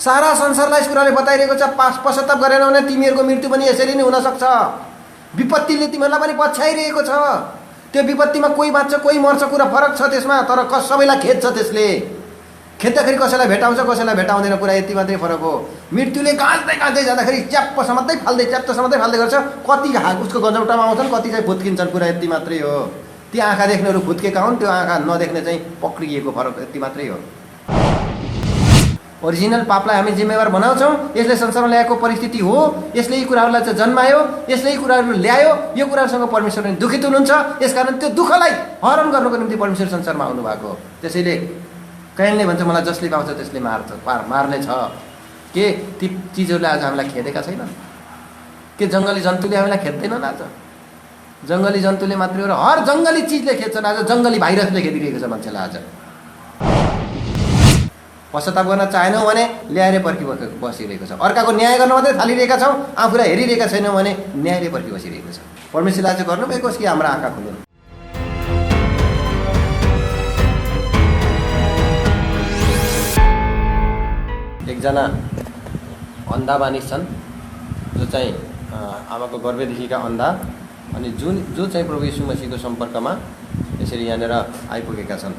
सारा संसारलाई यस कुराले बताइरहेको छ, पश्चाताप गरेन भने तिमीहरूको मृत्यु पनि यसरी नै हुन सक्छ। विपत्तिले तिमीहरूलाई पनि पछ्याइरहेको छ। त्यो विपत्तिमा कोही बाँच्छ कोही मर्छ कुरा फरक छ त्यसमा, तर सबैलाई खेद्छ। त्यसले खेद्दाखेरि कसैलाई भेटाउँछ कसैलाई भेटाउँदैन, कुरा यति मात्रै फरक हो। मृत्युले गाँच्दै जाँदाखेरि च्याप्प समात्दै फाल्दै गर्छ। कति उसको गजौटामा आउँछन्, कति चाहिँ फुत्किन्छन्, कुरा यति मात्रै हो। ती आँखा देख्नेहरू फुत्केका हुन्, त्यो आँखा नदेख्ने चाहिँ पक्रिएको, फरक यति मात्रै हो। ओरिजिनल पापलाई हामी जिम्मेवार बनाउँछौँ। यसले संसारमा ल्याएको परिस्थिति हो, यसले यी कुराहरूलाई चाहिँ जन्मायो, यसले यी कुराहरू ल्यायो। यो कुराहरूसँग परमेश्वर पनि दुखित हुनुहुन्छ। यसकारण त्यो दुःखलाई हरण गर्नको निम्ति परमेश्वर संसारमा आउनुभएको। त्यसैले कैनले भन्छ मलाई जसले पाउँछ त्यसले मार्ने छ। के ती चिजहरूले आज हामीलाई खेदेका छैनन्? के जङ्गली जन्तुले हामीलाई खेद्दैनन्? आज जङ्गली जन्तुले मात्रै हो र हर जङ्गली चिजले खेद्छन्। आज जङ्गली भाइरसले खेदिरहेको छ मान्छेलाई। आज पश्चाताप गर्न चाहेनौँ भने ल्याएर पर्खी बसिरहेको छ। अर्काको न्याय गर्न मात्रै थालिरहेका छौँ, आफूलाई हेरिरहेका छैनौँ भने न्यायले पर्खी बसिरहेको छ। परमेश्वरले आज गर्नुभएको होस् कि हाम्रो आँखा खुल्नु। एकजना अन्धा मानिस छन् जो चाहिँ आमाको गर्भदेखिका अन्धा, अनि जो चाहिँ प्रभु यीशु मसीहको सम्पर्कमा यसरी यहाँनिर आइपुगेका छन्।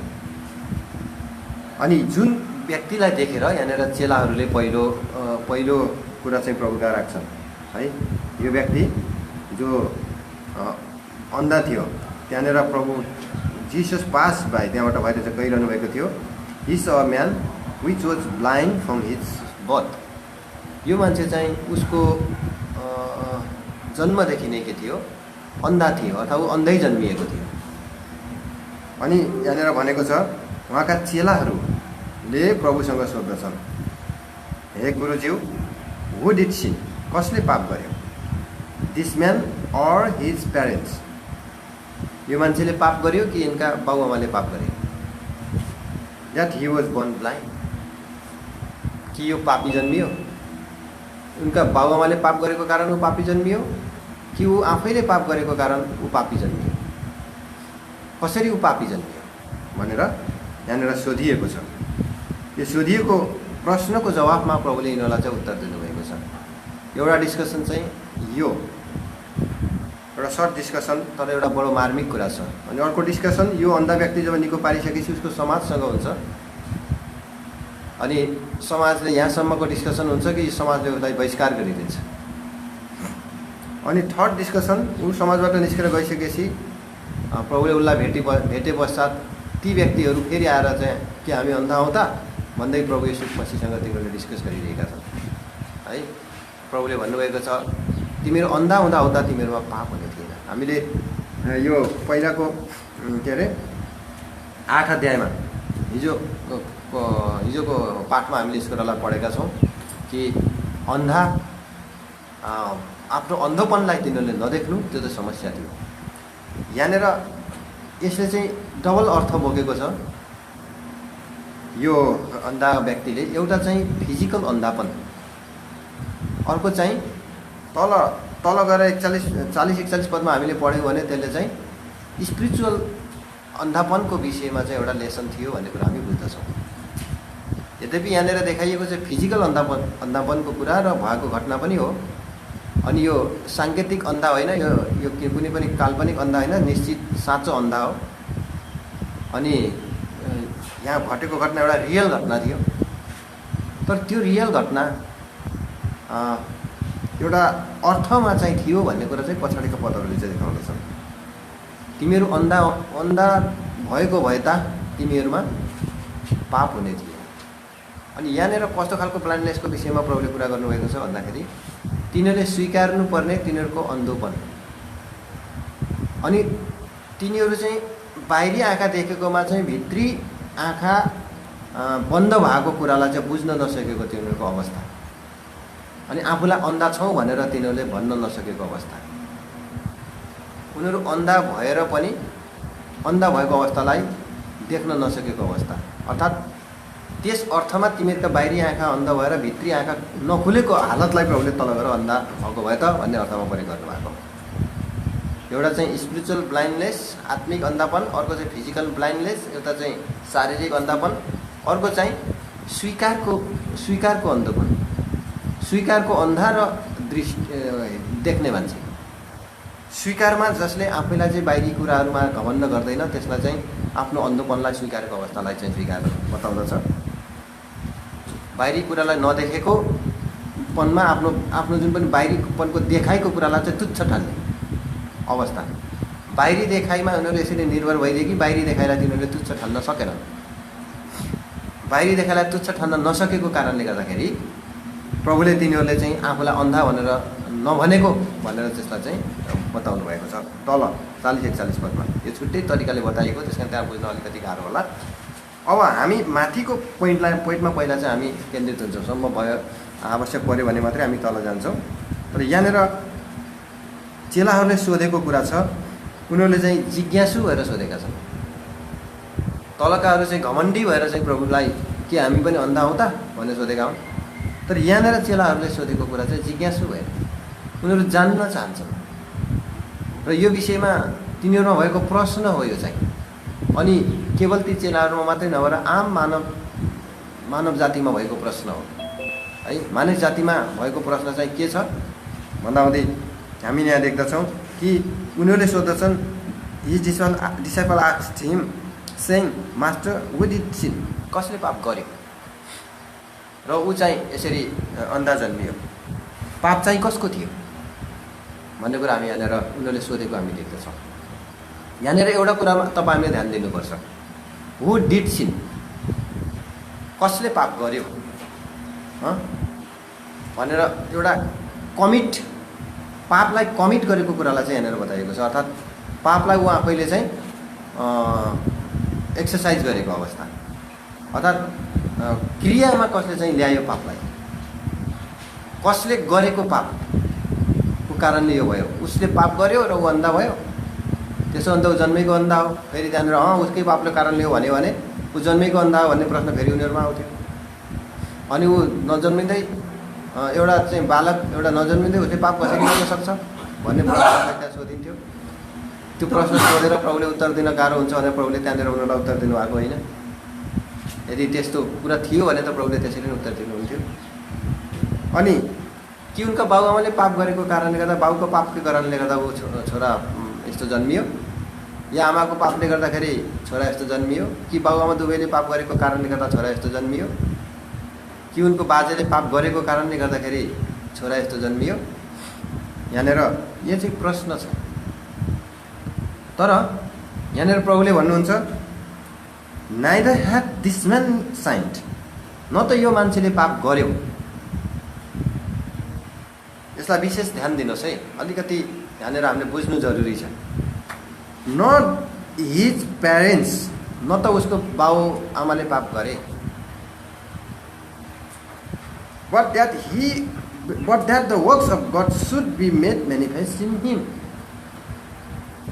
अनि जुन व्यक्तिलाई देखेर यहाँनिर चेलाहरूले पहिलो कुरा चाहिँ प्रभुका राख्छन् है। यो व्यक्ति जो अन्धा थियो, त्यहाँनिर प्रभु जिसस पास बाई, त्यहाँबाट भएर चाहिँ गइरहनु भएको थियो। हि स a man which was blind from his birth. यो मान्छे चाहिँ उसको जन्मदेखि नै के थियो, अन्धा थियो, अथवा ऊ अन्धै जन्मिएको थियो। अनि यहाँनिर भनेको छ उहाँका चेलाहरूले प्रभुसँग सोध्दछन्, हे गुरुज्यू, हु डिड सिन, कसले पाप गर्यो, this man or his parents, यो मान्छेले पाप गर्यो कि यिनका बाबुआमाले पाप गर्यो, that he was born blind, कि यो पापी जन्मियो, उनका बाबुआमाले पाप गरेको कारण ऊ पापी जन्मियो, कि ऊ आफैले पाप गरेको कारण ऊ पापी जन्मियो, कसरी ऊ पापी जन्मियो भनेर यहाँनिर सोधिएको छ। यो सोधिएको प्रश्नको जवाफमा प्रभुले यिनीहरूलाई चाहिँ उत्तर दिनुभएको छ। एउटा डिस्कसन चाहिँ यो एउटा सर्ट डिस्कसन, तर एउटा बडो मार्मिक कुरा छ। अनि अर्को डिस्कसन यो अन्धा व्यक्ति जब निको पारिसकेपछि उसको समाजसँग हुन्छ, अनि समाजले यहाँसम्मको डिस्कसन हुन्छ कि समाजले उसलाई बहिष्कार गरिदिन्छ। अनि थर्ड डिस्कसन ऊ समाजबाट निस्केर गइसकेपछि प्रभुले उसलाई भेटे पश्चात ती व्यक्तिहरू फेरि आएर चाहिँ के हामी अन्धा हौँ त भन्दै प्रभु यीशु मसीहसँग तिनीहरूले डिस्कस गरिरहेका छन् है। प्रभुले भन्नुभएको छ तिमीहरू अन्धा हुँदा तिमीहरूमा पाप हुने थिएन। हामीले यो पहिलाको के अरे 8 अध्यायमा हिजोको पाठमा हामीले यस कुरालाई पढेका छौँ कि अन्धा आफ्नो अन्धोपनलाई तिनीहरूले नदेख्नु, त्यो चाहिँ समस्या थियो। यहाँनिर यसले चाहिँ डबल अर्थ बोकेको छ। यो अन्धा व्यक्तिले एउटा चाहिँ फिजिकल अन्धापन, अर्को चाहिँ तल गएर 40-41 पदमा हामीले पढ्यौँ भने त्यसले चाहिँ स्पिरिचुअल अन्धापनको विषयमा चाहिँ एउटा लेसन थियो भन्ने कुरा हामी बुझ्दछौँ। यद्यपि यहाँनिर देखाइएको चाहिँ फिजिकल अन्धापनको कुरा र भएको घटना पनि हो। अनि यो साङ्केतिक अन्धा होइन, यो कुनै पनि काल्पनिक अन्धा होइन, निश्चित साँचो अन्धा हो। अनि यहाँ घटेको घटना एउटा रियल घटना थियो, तर त्यो रियल घटना एउटा अर्थमा चाहिँ थियो भन्ने कुरा चाहिँ पछाडिको पदहरूले चाहिँ देखाउँदछन्। तिमीहरू अन्धा भएको भए ता तिमीहरूमा पाप हुने थियो। अनि यहाँनिर कस्तो खालको ब्लाइन्डनेसको विषयमा प्रभुले कुरा गर्नुभएको छ भन्दाखेरि तिनीहरूले स्वीकार्नुपर्ने तिनीहरूको अन्धोपन, अनि तिनीहरू चाहिँ बाहिरी आँखा देखेकोमा चाहिँ भित्री आँखा बन्द भएको कुरालाई चाहिँ बुझ्न नसकेको तिनीहरूको अवस्था, अनि आफूलाई अन्धा छौँ भनेर तिनीहरूले भन्न नसकेको अवस्था, उनीहरू अन्धा भएर पनि अन्धा भएको अवस्थालाई देख्न नसकेको अवस्था। अर्थात् त्यस अर्थमा तिमीहरूका बाहिरी आँखा अन्धा भएर भित्री आँखा नखुलेको हालतलाई प्रभुले तल गएर अन्धा भएको भए त भन्ने अर्थमा प्रयोग गर्नुभएको। एउटा चाहिँ स्पिरिचुअल ब्लाइन्डनेस, आत्मिक अन्धापन, अर्को चाहिँ फिजिकल ब्लाइन्डनेस, एउटा चाहिँ शारीरिक अन्धापन, अर्को चाहिँ स्वीकारको अन्धोपन, स्वीकारको अन्धा र देख्ने मान्छे। स्वीकारमा जसले आफैलाई चाहिँ बाहिरी कुराहरूमा घमण्ड गर्दैन त्यसलाई चाहिँ आफ्नो अन्धोपनलाई स्वीकारेको अवस्थालाई चाहिँ स्वीकार बताउँदछ। बाहिरी कुरालाई नदेखेको पनमा आफ्नो जुन पनि बाहिरीपनको देखाइको कुरालाई चाहिँ तुच्छ ठान्ने अवस्था। बाहिरी देखाइमा उनीहरू यसरी निर्भर भइदिए कि बाहिरी देखाइलाई तिनीहरूले तुच्छ ठान्न सकेनन्। बाहिरी देखाइलाई तुच्छ ठान्न नसकेको कारणले गर्दाखेरि प्रभुले तिनीहरूले चाहिँ आफूलाई अन्धा भनेर नभनेको भनेर त्यसलाई चाहिँ बताउनु भएको छ तल 40-41 पदमा। यो छुट्टै तरिकाले बताइएको, त्यस कारण त्यहाँ बुझ्न अलिकति गाह्रो होला। अब हामी माथिको पोइन्टमा पहिला चाहिँ हामी केन्द्रित हुन्छौँ। सम्भव भयो आवश्यक पऱ्यो भने मात्रै हामी तल जान्छौँ। तर यहाँनिर चेलाहरूले सोधेको कुरा छ, उनीहरूले चाहिँ जिज्ञासु भएर सोधेका छन्। तलकाहरू चाहिँ घमण्डी भएर चाहिँ प्रभुलाई के हामी पनि अन्धा हौँ त भनेर सोधेका हुन्। तर यहाँनिर चेलाहरूले सोधेको कुरा चाहिँ जिज्ञासु भएर उनीहरू जान्न चाहन्छन् र यो विषयमा तिनीहरूमा भएको प्रश्न हो यो चाहिँ। अनि केवल ती चेलाहरूमा मात्रै नभएर आम मानव जातिमा भएको प्रश्न हो है। मानव जातिमा भएको प्रश्न चाहिँ के छ भन्दाहुँदै हामीले यहाँ देख्दछौँ कि उनीहरूले सोध्दछन्, his disciple asked him saying, master who did sin, कसले पाप गर्यो र ऊ चाहिँ यसरी अन्धा जन्मियो, पाप चाहिँ कसको थियो भन्ने कुरा हामी यहाँनिर उनीहरूले सोधेको हामी देख्दछौँ। यहाँनिर एउटा कुरामा तपाईँले ध्यान दिनुपर्छ, हु डिड सिन, कसले पाप गर्यो भनेर एउटा कमिट, पापलाई कमिट गरेको कुरालाई चाहिँ यहाँनिर बताइएको छ। अर्थात् पापलाई ऊ आफैले चाहिँ एक्सर्साइज गरेको अवस्था, अर्थात् क्रियामा कसले चाहिँ ल्यायो पापलाई, कसले गरेको पापको कारणले यो भयो। उसले पाप गर्यो र ऊ अन्धा भयो, त्यसो अन्त ऊ जन्मेको अन्धा हो। फेरि त्यहाँनिर उसकै पापले कारणले हो भन्यो भने ऊ जन्मेको अन्धा हो भन्ने प्रश्न फेरि उनीहरूमा आउँथ्यो। अनि ऊ नजन्मिँदै एउटा चाहिँ बालक एउटा नजन्मिँदै उसले पाप कसरी गर्न सक्छ भन्ने प्रश्न त्यहाँ सोधिन्थ्यो। त्यो प्रश्न सोधेर प्रभुले उत्तर दिन गाह्रो हुन्छ भनेर प्रभुले त्यहाँनिर उनीहरूलाई उत्तर दिनुभएको होइन। यदि त्यस्तो कुरा थियो भने त प्रभुले त्यसरी नै उत्तर दिनुहुन्थ्यो। अनि कि उनका बाबुआमाले पाप गरेको कारणले गर्दा, बाबुको पापको कारणले गर्दा ऊ छोरा यस्तो जन्मियो, या आमाको पापले गर्दाखेरि छोरा यस्तो जन्मियो, कि बाबुआमा दुवैले पाप गरेको कारणले गर्दा छोरा यस्तो जन्मियो, कि उनको बाजेले पाप गरेको कारणले गर्दाखेरि छोरा यस्तो जन्मियो। यहाँनिर यो चाहिँ प्रश्न छ। तर यहाँनिर प्रभुले भन्नुहुन्छ, neither had this man signed, न त यो मान्छेले पाप गर्यो। यसलाई विशेष ध्यान दिनुहोस् है, अलिकति यहाँनिर हामीले बुझ्नु जरुरी छ। नट हिज प्यारेन्ट्स, न त उसको बाउ आमाले पाप गरे, but that the works of God should be made manifest in him.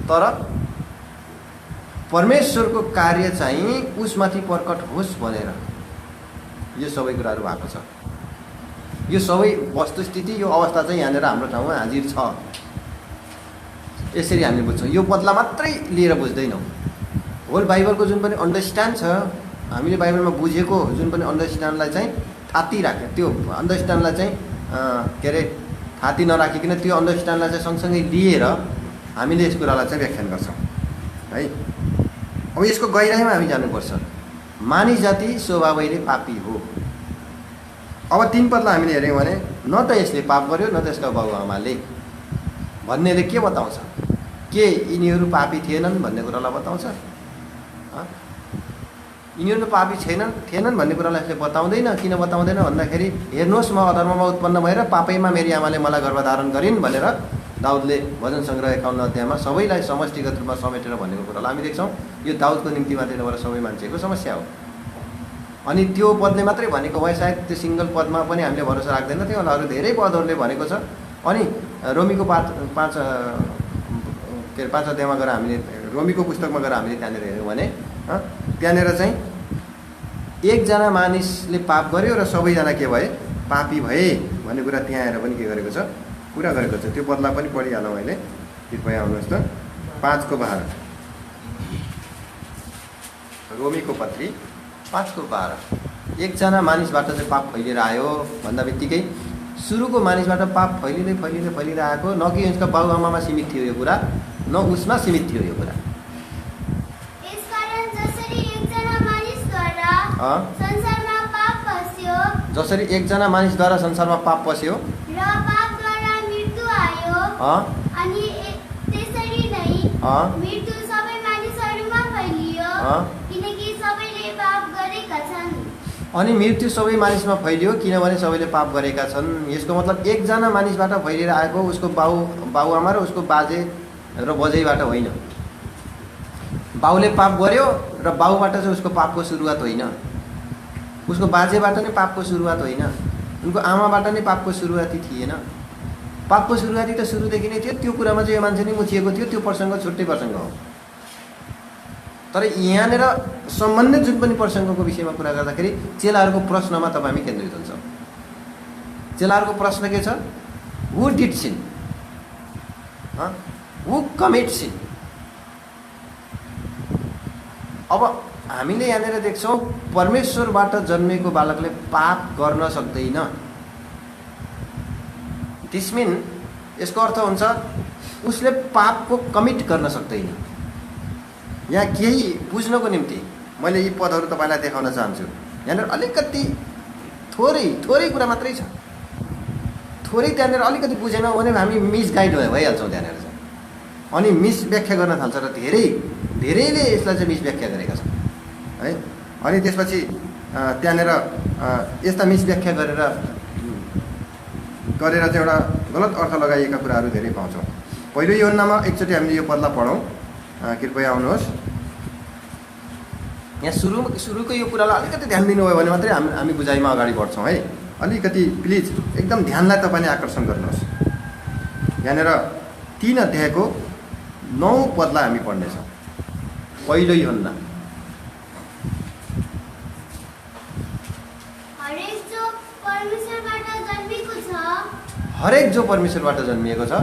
तर परमेश्वरको कार्य चाहिँ उसमाथि प्रकट होस् भनेर यो सबै कुराहरू भएको छ। यो सबै वस्तुस्थिति, यो अवस्था चाहिँ यहाँनिर हाम्रो ठाउँमा हाजिर छ। यसरी हामीले बुझ्छौँ, यो पदलाई मात्रै लिएर बुझ्दैनौँ। होल बाइबलको जुन पनि अन्डरस्ट्यान्ड छ, हामीले बाइबलमा बुझेको जुन पनि अन्डरस्ट्यान्डलाई चाहिँ थाती राख्यो, त्यो अन्डरस्ट्यान्डलाई चाहिँ के अरे थाती नराखिकन त्यो अन्डरस्ट्यान्डलाई चाहिँ सँगसँगै लिएर हामीले यस कुरालाई चाहिँ व्याख्यान गर्छौँ है। अब यसको गहिराइमा हामी जानुपर्छ। मानिस जाति स्वभावैले पापी हो। अब 3 पदलाई हामीले हेऱ्यौँ भने न त यसले पाप गर्यो न त यसका बाबुआमाले भन्नेले के बताउँछ, के यिनीहरू पापी थिएनन् भन्ने कुरालाई बताउँछ। यिनीहरू पापी थिएनन् भन्ने कुरालाई यसले बताउँदैन। किन बताउँदैन भन्दाखेरि हेर्नुहोस्, म अधर्ममा उत्पन्न भएर पापैमा मेरी आमाले मलाई गर्भधारण गरिन् भनेर दाउदले भजन सङ्ग्रह 51 अध्यायमा सबैलाई समष्टिगत रूपमा समेटेर भनेको कुरालाई हामी देख्छौँ। यो दाउदको निम्ति मात्रै नभएर सबै मान्छेको समस्या हो। अनि त्यो पदले मात्रै भनेको भए सायद त्यो सिङ्गल पदमा पनि हामीले भरोसा राख्दैन थियो होला, अरू धेरै पदहरूले भनेको छ। अनि रोमीको 5 अध्यायमा गएर हामीले, रोमीको पुस्तकमा गएर हामीले त्यहाँनिर हेऱ्यौँ भने त्यहाँनिर चाहिँ एकजना मानिसले पाप गर्यो र सबैजना के भए, पापी भए भन्ने कुरा त्यहाँ आएर पनि के गरेको छ, कुरा गरेको छ। त्यो पदलाई पनि पढिहालौँ अहिले, कृपया आउनुहोस् त। 5:12 रोमीको पत्री 5:12 एकजना मानिसबाट चाहिँ पाप फैलिएर आयो भन्दा बित्तिकै सुरुको मानिसबाट पाप फैलिँदै आएको, न कि यसका बाबुआमामा सीमित थियो यो कुरा, न उसमा सीमित थियो यो कुरा। जसरी एकजना मानिसद्वारा संसारमा पाप पस्यो र पापद्वारा मृत्यु आयो, अनि त्यसरी नै मृत्यु सबै मानिसहरूमा फैलियो, किनकि सबैले पाप गरेका छन्। अनि मृत्यु सबै मानिसमा फैलियो किनभने सबैले पाप गरेका छन्। यसको मतलब एकजना मानिसबाट फैलिएर आएको उसको बाबुआमा र उसको बाजे र बजैबाट होइन। बाउले पाप गर्यो र बाउबाट चाहिँ उसको पापको सुरुवात होइन, उसको बाजेबाट नै पापको सुरुवात होइन, उनको आमाबाट नै पापको सुरुवाती थिएन। पापको सुरुवाती त सुरुदेखि नै थियो। त्यो कुरामा चाहिँ यो मान्छे नै मुछिएको थियो, त्यो प्रसङ्ग छुट्टै प्रसङ्ग हो। तर यहाँनिर सम्बन्धित जुन पनि प्रसङ्गको विषयमा कुरा गर्दाखेरि चेलाहरूको प्रश्नमा तपाईँ हामी केन्द्रित हुन्छौँ। चेलाहरूको प्रश्न के छ? Who did sin, who commit sin. अब हामीले यहाँनिर देख्छौँ परमेश्वरबाट जन्मेको बालकले पाप गर्न सक्दैन। दिस मिन, यसको अर्थ हुन्छ उसले पापको कमिट गर्न सक्दैन। यहाँ केही बुझ्नको निम्ति मैले यी पदहरू तपाईँलाई देखाउन चाहन्छु। यहाँनिर अलिकति थोरै कुरा मात्रै छ, थोरै त्यहाँनिर अलिकति बुझेनौँ भने हामी मिसगाइड भइहाल्छौँ त्यहाँनिर चाहिँ, अनि मिस व्याख्या गर्न थाल्छ र धेरैले यसलाई चाहिँ मिस व्याख्या गरेका छन् है। अनि त्यसपछि त्यहाँनिर यस्ता मिस व्याख्या गरेर चाहिँ एउटा गलत अर्थ लगाइएका कुराहरू धेरै पाउँछौँ। पहिलो यूहन्नामा एकचोटि हामीले यो पदलाई पढौँ, कृपया आउनुहोस्। यहाँ सुरुको यो कुरालाई अलिकति ध्यान दिनुभयो भने मात्रै हामी बुझाइमा अगाडि बढ्छौँ है। अलिकति प्लिज एकदम ध्यानलाई तपाईँले आकर्षण गर्नुहोस्। यहाँनिर 3 अध्यायको 9 पदलाई हामी पढ्नेछौँ। पहिलो यूहन्ना। हरेक जो परमेश्वरबाट जन्मिएको छ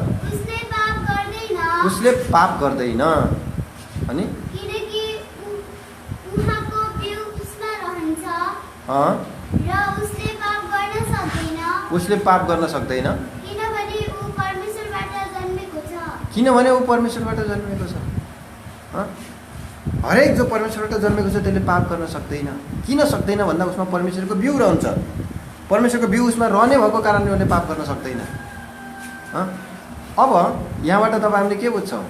उसले पाप गर्दैन। अनि किनकि उहाँको बिउ उसमा रहन्छ र उसले पाप गर्न सक्दैन। उसले पाप गर्न सक्दैन किनभने ऊ परमेश्वरबाट जन्मेको छ। किनभने ऊ परमेश्वरबाट जन्मेको छ। हरेक जो परमेश्वरबाट जन्मेको छ त्यसले पाप गर्न सक्दैन। किन सक्दैन भन्दा उसमा परमेश्वरको बिउ रहन्छ। परमेश्वरको बिउ उसमा रहने भएको कारणले उसले पाप गर्न सक्दैन। अब यहाँबाट तपाईँ हामीले के बुझ्छौँ?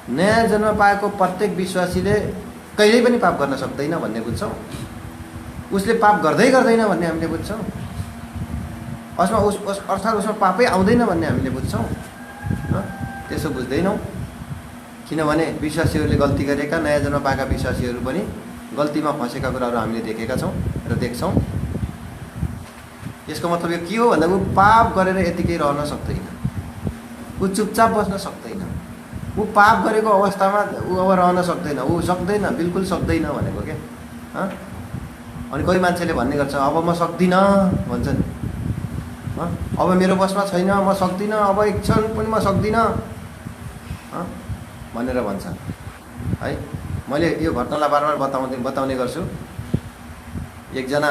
नयाँ जन्म पाएको प्रत्येक विश्वासीले कहिल्यै पनि पाप गर्न सक्दैन भन्ने बुझ्छौँ। उसले पाप गर्दैन भन्ने हामीले बुझ्छौँ। अर्थात् उसमा पापै आउँदैन भन्ने हामीले बुझ्छौँ। त्यसो बुझ्दैनौँ, किनभने विश्वासीहरूले गल्ती गरेका, नयाँ जन्म पाएका विश्वासीहरू पनि गल्तीमा फँसेका कुराहरू हामीले देखेका छौँ र देख्छौँ। यसको मतलब यो के हो भन्दा ऊ पाप गरेर यतिकै रहन सक्दैन, ऊ चुपचाप बस्न सक्दैन, ऊ पाप गरेको अवस्थामा ऊ अब रहन सक्दैन, ऊ सक्दैन, बिल्कुल सक्दैन भनेको क्या। अनि कोही मान्छेले भन्ने गर्छ अब म सक्दिनँ भन्छन्, अब मेरो बसमा छैन, म सक्दिनँ, अब एक क्षण पनि म सक्दिनँ भनेर भन्छ है। मैले यो घटनालाई बार बताउने गर्छु। एकजना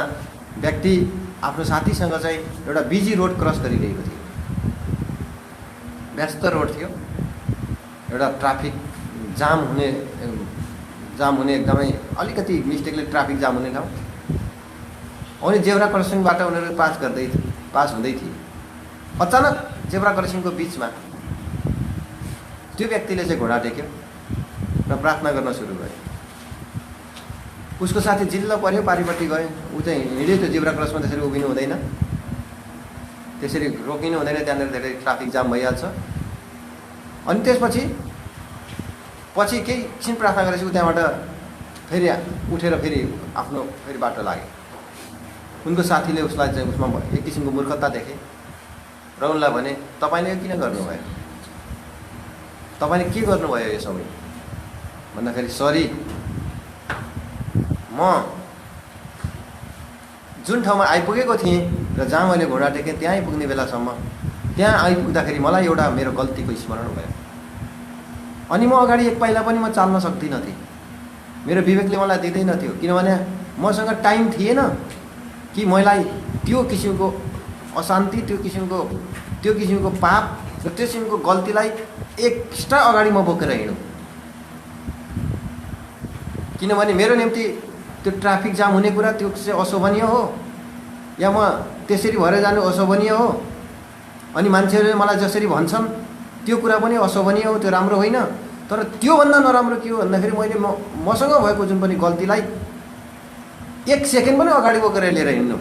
व्यक्ति आफ्नो साथीसँग चाहिँ एउटा बिजी रोड क्रस गरिरहेको थियो। व्यस्त रोड थियो, एउटा ट्राफिक जाम हुने एकदमै अलिकति मिस्टेकले ट्राफिक जाम हुने ठाउँ। अनि जेब्रा क्रसिङबाट उनीहरू पास हुँदै थिए। अचानक जेब्रा क्रसिङको बिचमा त्यो व्यक्तिले चाहिँ घोडा टेक्यो र प्रार्थना गर्न सुरु गर्यो। उसको साथी जिल्ला पर्यो, पारिपट्टि गयो, ऊ चाहिँ हिँड्यो। त्यो जेब्रा क्रसमा त्यसरी उभिनु हुँदैन, त्यसरी रोकिनु हुँदैन, त्यहाँनिर धेरै ट्राफिक जाम भइहाल्छ। अनि त्यसपछि केही एकछिन प्रार्थना गरेपछि ऊ त्यहाँबाट फेरि उठेर फेरि आफ्नो बाटो लाग्यो। उनको साथीले उसलाई चाहिँ उसमा एक किसिमको मूर्खता देखे र उनलाई भने तपाईँले किन गर्नुभयो, तपाईँले के गर्नुभयो यो सबै भन्दाखेरि, सरी म जुन ठाउँमा आइपुगेको थिएँ र जहाँ मैले घोडा टेकेँ त्यहाँ आइपुग्ने बेलासम्म, त्यहाँ आइपुग्दाखेरि मलाई एउटा मेरो गल्तीको स्मरण भयो। अनि म अगाडि एक पाइला पनि म चाल्न सक्दिनँ थिएँ, मेरो विवेकले मलाई दिँदैन थियो, किनभने मसँग टाइम थिएन कि मलाई त्यो किसिमको अशान्ति, त्यो किसिमको पाप र त्यो किसिमको गल्तीलाई एक्स्ट्रा अगाडि म बोकेर हिँडौँ। किनभने मेरो निम्ति त्यो ट्राफिक जाम हुने कुरा त्यो चाहिँ अशोभनीय हो, या म त्यसरी भएर जानु अशोभनीय हो। अनि मान्छेहरूले मलाई जसरी भन्छन् त्यो कुरा पनि अशोभनीय हो, त्यो राम्रो होइन। तर त्योभन्दा नराम्रो के हो भन्दाखेरि मैले मसँग भएको जुन पनि गल्तीलाई 1 सेकेन्ड पनि अगाडि बोकेर लिएर हिँड्नु,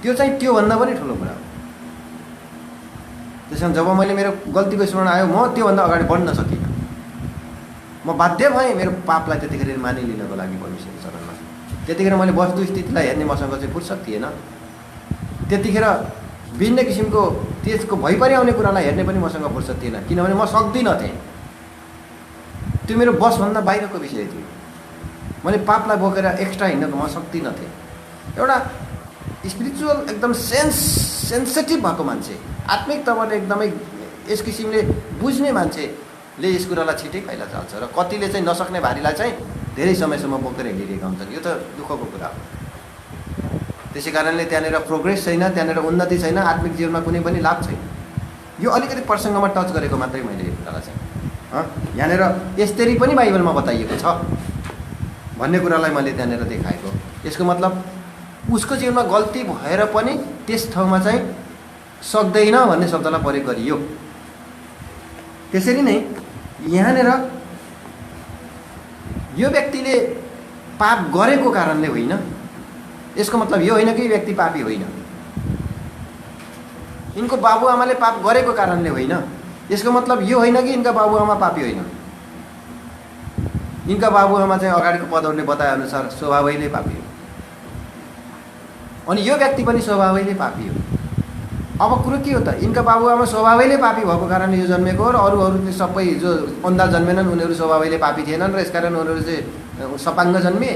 त्यो चाहिँ त्योभन्दा पनि ठुलो कुरा हो। त्यसैले जब मैले मेरो गल्तीको स्मरण आयो, म त्योभन्दा अगाडि बढ्न सकिनँ। म बाध्य भएँ मेरो पापलाई त्यतिखेर मानिलिनको लागि परमेश्वरको चरणमा। त्यतिखेर मैले वस्तुस्थितिलाई हेर्ने मसँग चाहिँ फुर्सद थिएन। त्यतिखेर विभिन्न किसिमको त्यसको भइपरि आउने कुरालाई हेर्ने पनि मसँग फुर्सद थिएन, किनभने म सक्दिनँ थिएँ। त्यो मेरो बसभन्दा बाहिरको विषय थियो। मैले पापलाई बोकेर एक्स्ट्रा हिँड्नको म सक्दिनँ थिएँ। एउटा स्पिरिचुअल एकदम सेन्सिटिभ भएको मान्छे, आत्मिक तवरले एकदमै यस किसिमले बुझ्ने मान्छेले यस कुरालाई छिटै पाइला चाल्छ र कतिले चाहिँ नसक्ने भारीलाई चाहिँ धेरै समयसम्म बोकेर हिँडिरहेका हुन्छन्। यो त दुःखको कुरा हो। त्यसै कारणले त्यहाँनिर प्रोग्रेस छैन, त्यहाँनिर उन्नति छैन, आत्मिक जीवनमा कुनै पनि लाभ छैन। यो अलिकति प्रसङ्गमा टच गरेको मात्रै मैले यो कुरालाई चाहिँ यहाँनिर यसरी पनि बाइबलमा बताइएको छ भन्ने कुरालाई मैले त्यहाँनिर देखाएको। यसको मतलब उसको जीवनमा गल्ती भएर पनि त्यस ठाउँमा चाहिँ सक्दैन भन्ने शब्दलाई प्रयोग गरियो। त्यसरी नै यहाँनिर यो व्यक्तिले पाप गरेको कारणले होइन, यसको मतलब यो होइन कि व्यक्ति पापी होइन। यिनको बाबुआमाले पाप गरेको कारणले होइन, यसको मतलब यो होइन कि यिनका बाबुआमा पापी होइन। यिनका बाबुआमा चाहिँ अगाडिको पदहरूले बताएअनुसार स्वभावैले पापी हो, अनि यो व्यक्ति पनि स्वभावैले पापी हो। अब कुरो के हो त, यिनका बाबुआमा स्वभावैले पापी भएको कारणले यो जन्मेको हो र अरूहरूले सबै जो अन्धा जन्मेनन् उनीहरू स्वभावैले पापी थिएनन् र यसकारण उनीहरू चाहिँ सपाङ्ग जन्मिए।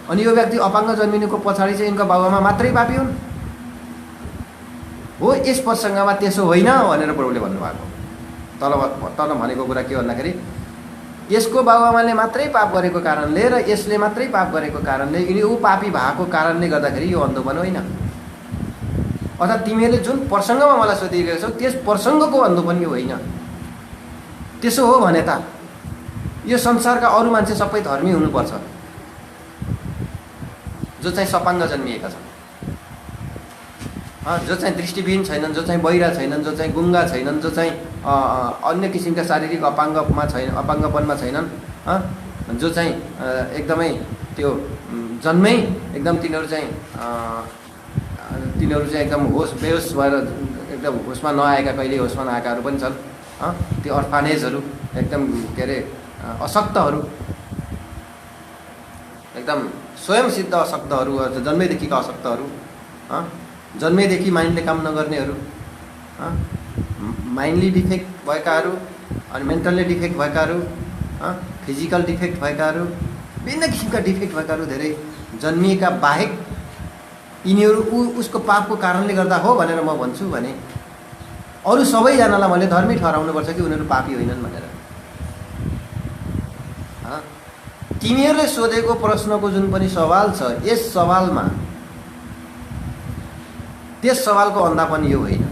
अनि यो व्यक्ति अपाङ्ग जन्मिनुको पछाडि चाहिँ यिनका बाबुआमा मात्रै पापी हुन् हो। यस प्रसङ्गमा त्यसो होइन भनेर प्रभुले भन्नुभएको। तल भनेको कुरा के भन्दाखेरि यसको बाबुआमाले मात्रै पाप गरेको कारणले र यसले मात्रै पाप गरेको कारणले यिनी ऊ पापी भएको कारणले गर्दाखेरि यो अन्धोपन होइन। अर्थात् तिमीहरूले जुन प्रसङ्गमा मलाई सोधिरहेको छौ त्यस प्रसङ्गको अन्धोपन यो होइन। त्यसो हो भने त यो संसारका अरू मान्छे सबै धर्मी हुनुपर्छ जो चाहिँ सपाङ्ग जन्मिएका छन्, जो चाहिँ दृष्टिविहीन छैनन्, जो चाहिँ बहिरा छैनन्, जो चाहिँ गुङ्गा छैनन्, जो चाहिँ अन्य किसिमका शारीरिक अपाङ्गपनमा छैनन्, जो चाहिँ एकदमै त्यो जन्मै एकदम तिनीहरू चाहिँ एकदम बेहोस भएर एकदम होसमा नआएका, कहिले होसमा नआएकाहरू पनि छन्। त्यो अर्फानेजहरू एकदम के अरे अशक्तहरू, एकदम स्वयं सिद्ध अशक्तहरू, जन्मैदेखिका अशक्तहरू, जन्मैदेखि माइन्डले काम नगर्नेहरू, माइन्डली डिफेक्ट भएकाहरू, अनि मेन्टल्ली डिफेक्ट भएकाहरू, फिजिकल डिफेक्ट भएकाहरू, विभिन्न किसिमका डिफेक्ट भएकाहरू धेरै जन्मिएका बाहेक यिनीहरू उसको पापको कारणले गर्दा हो भनेर म भन्छु भने अरू सबैजनालाई मैले धर्मी ठहराउनुपर्छ कि उनीहरू पापी होइनन् भनेर। तिमीहरूले सोधेको प्रश्नको जुन पनि सवाल छ, यस सवालमा त्यस सवालको अन्धापन यो होइन।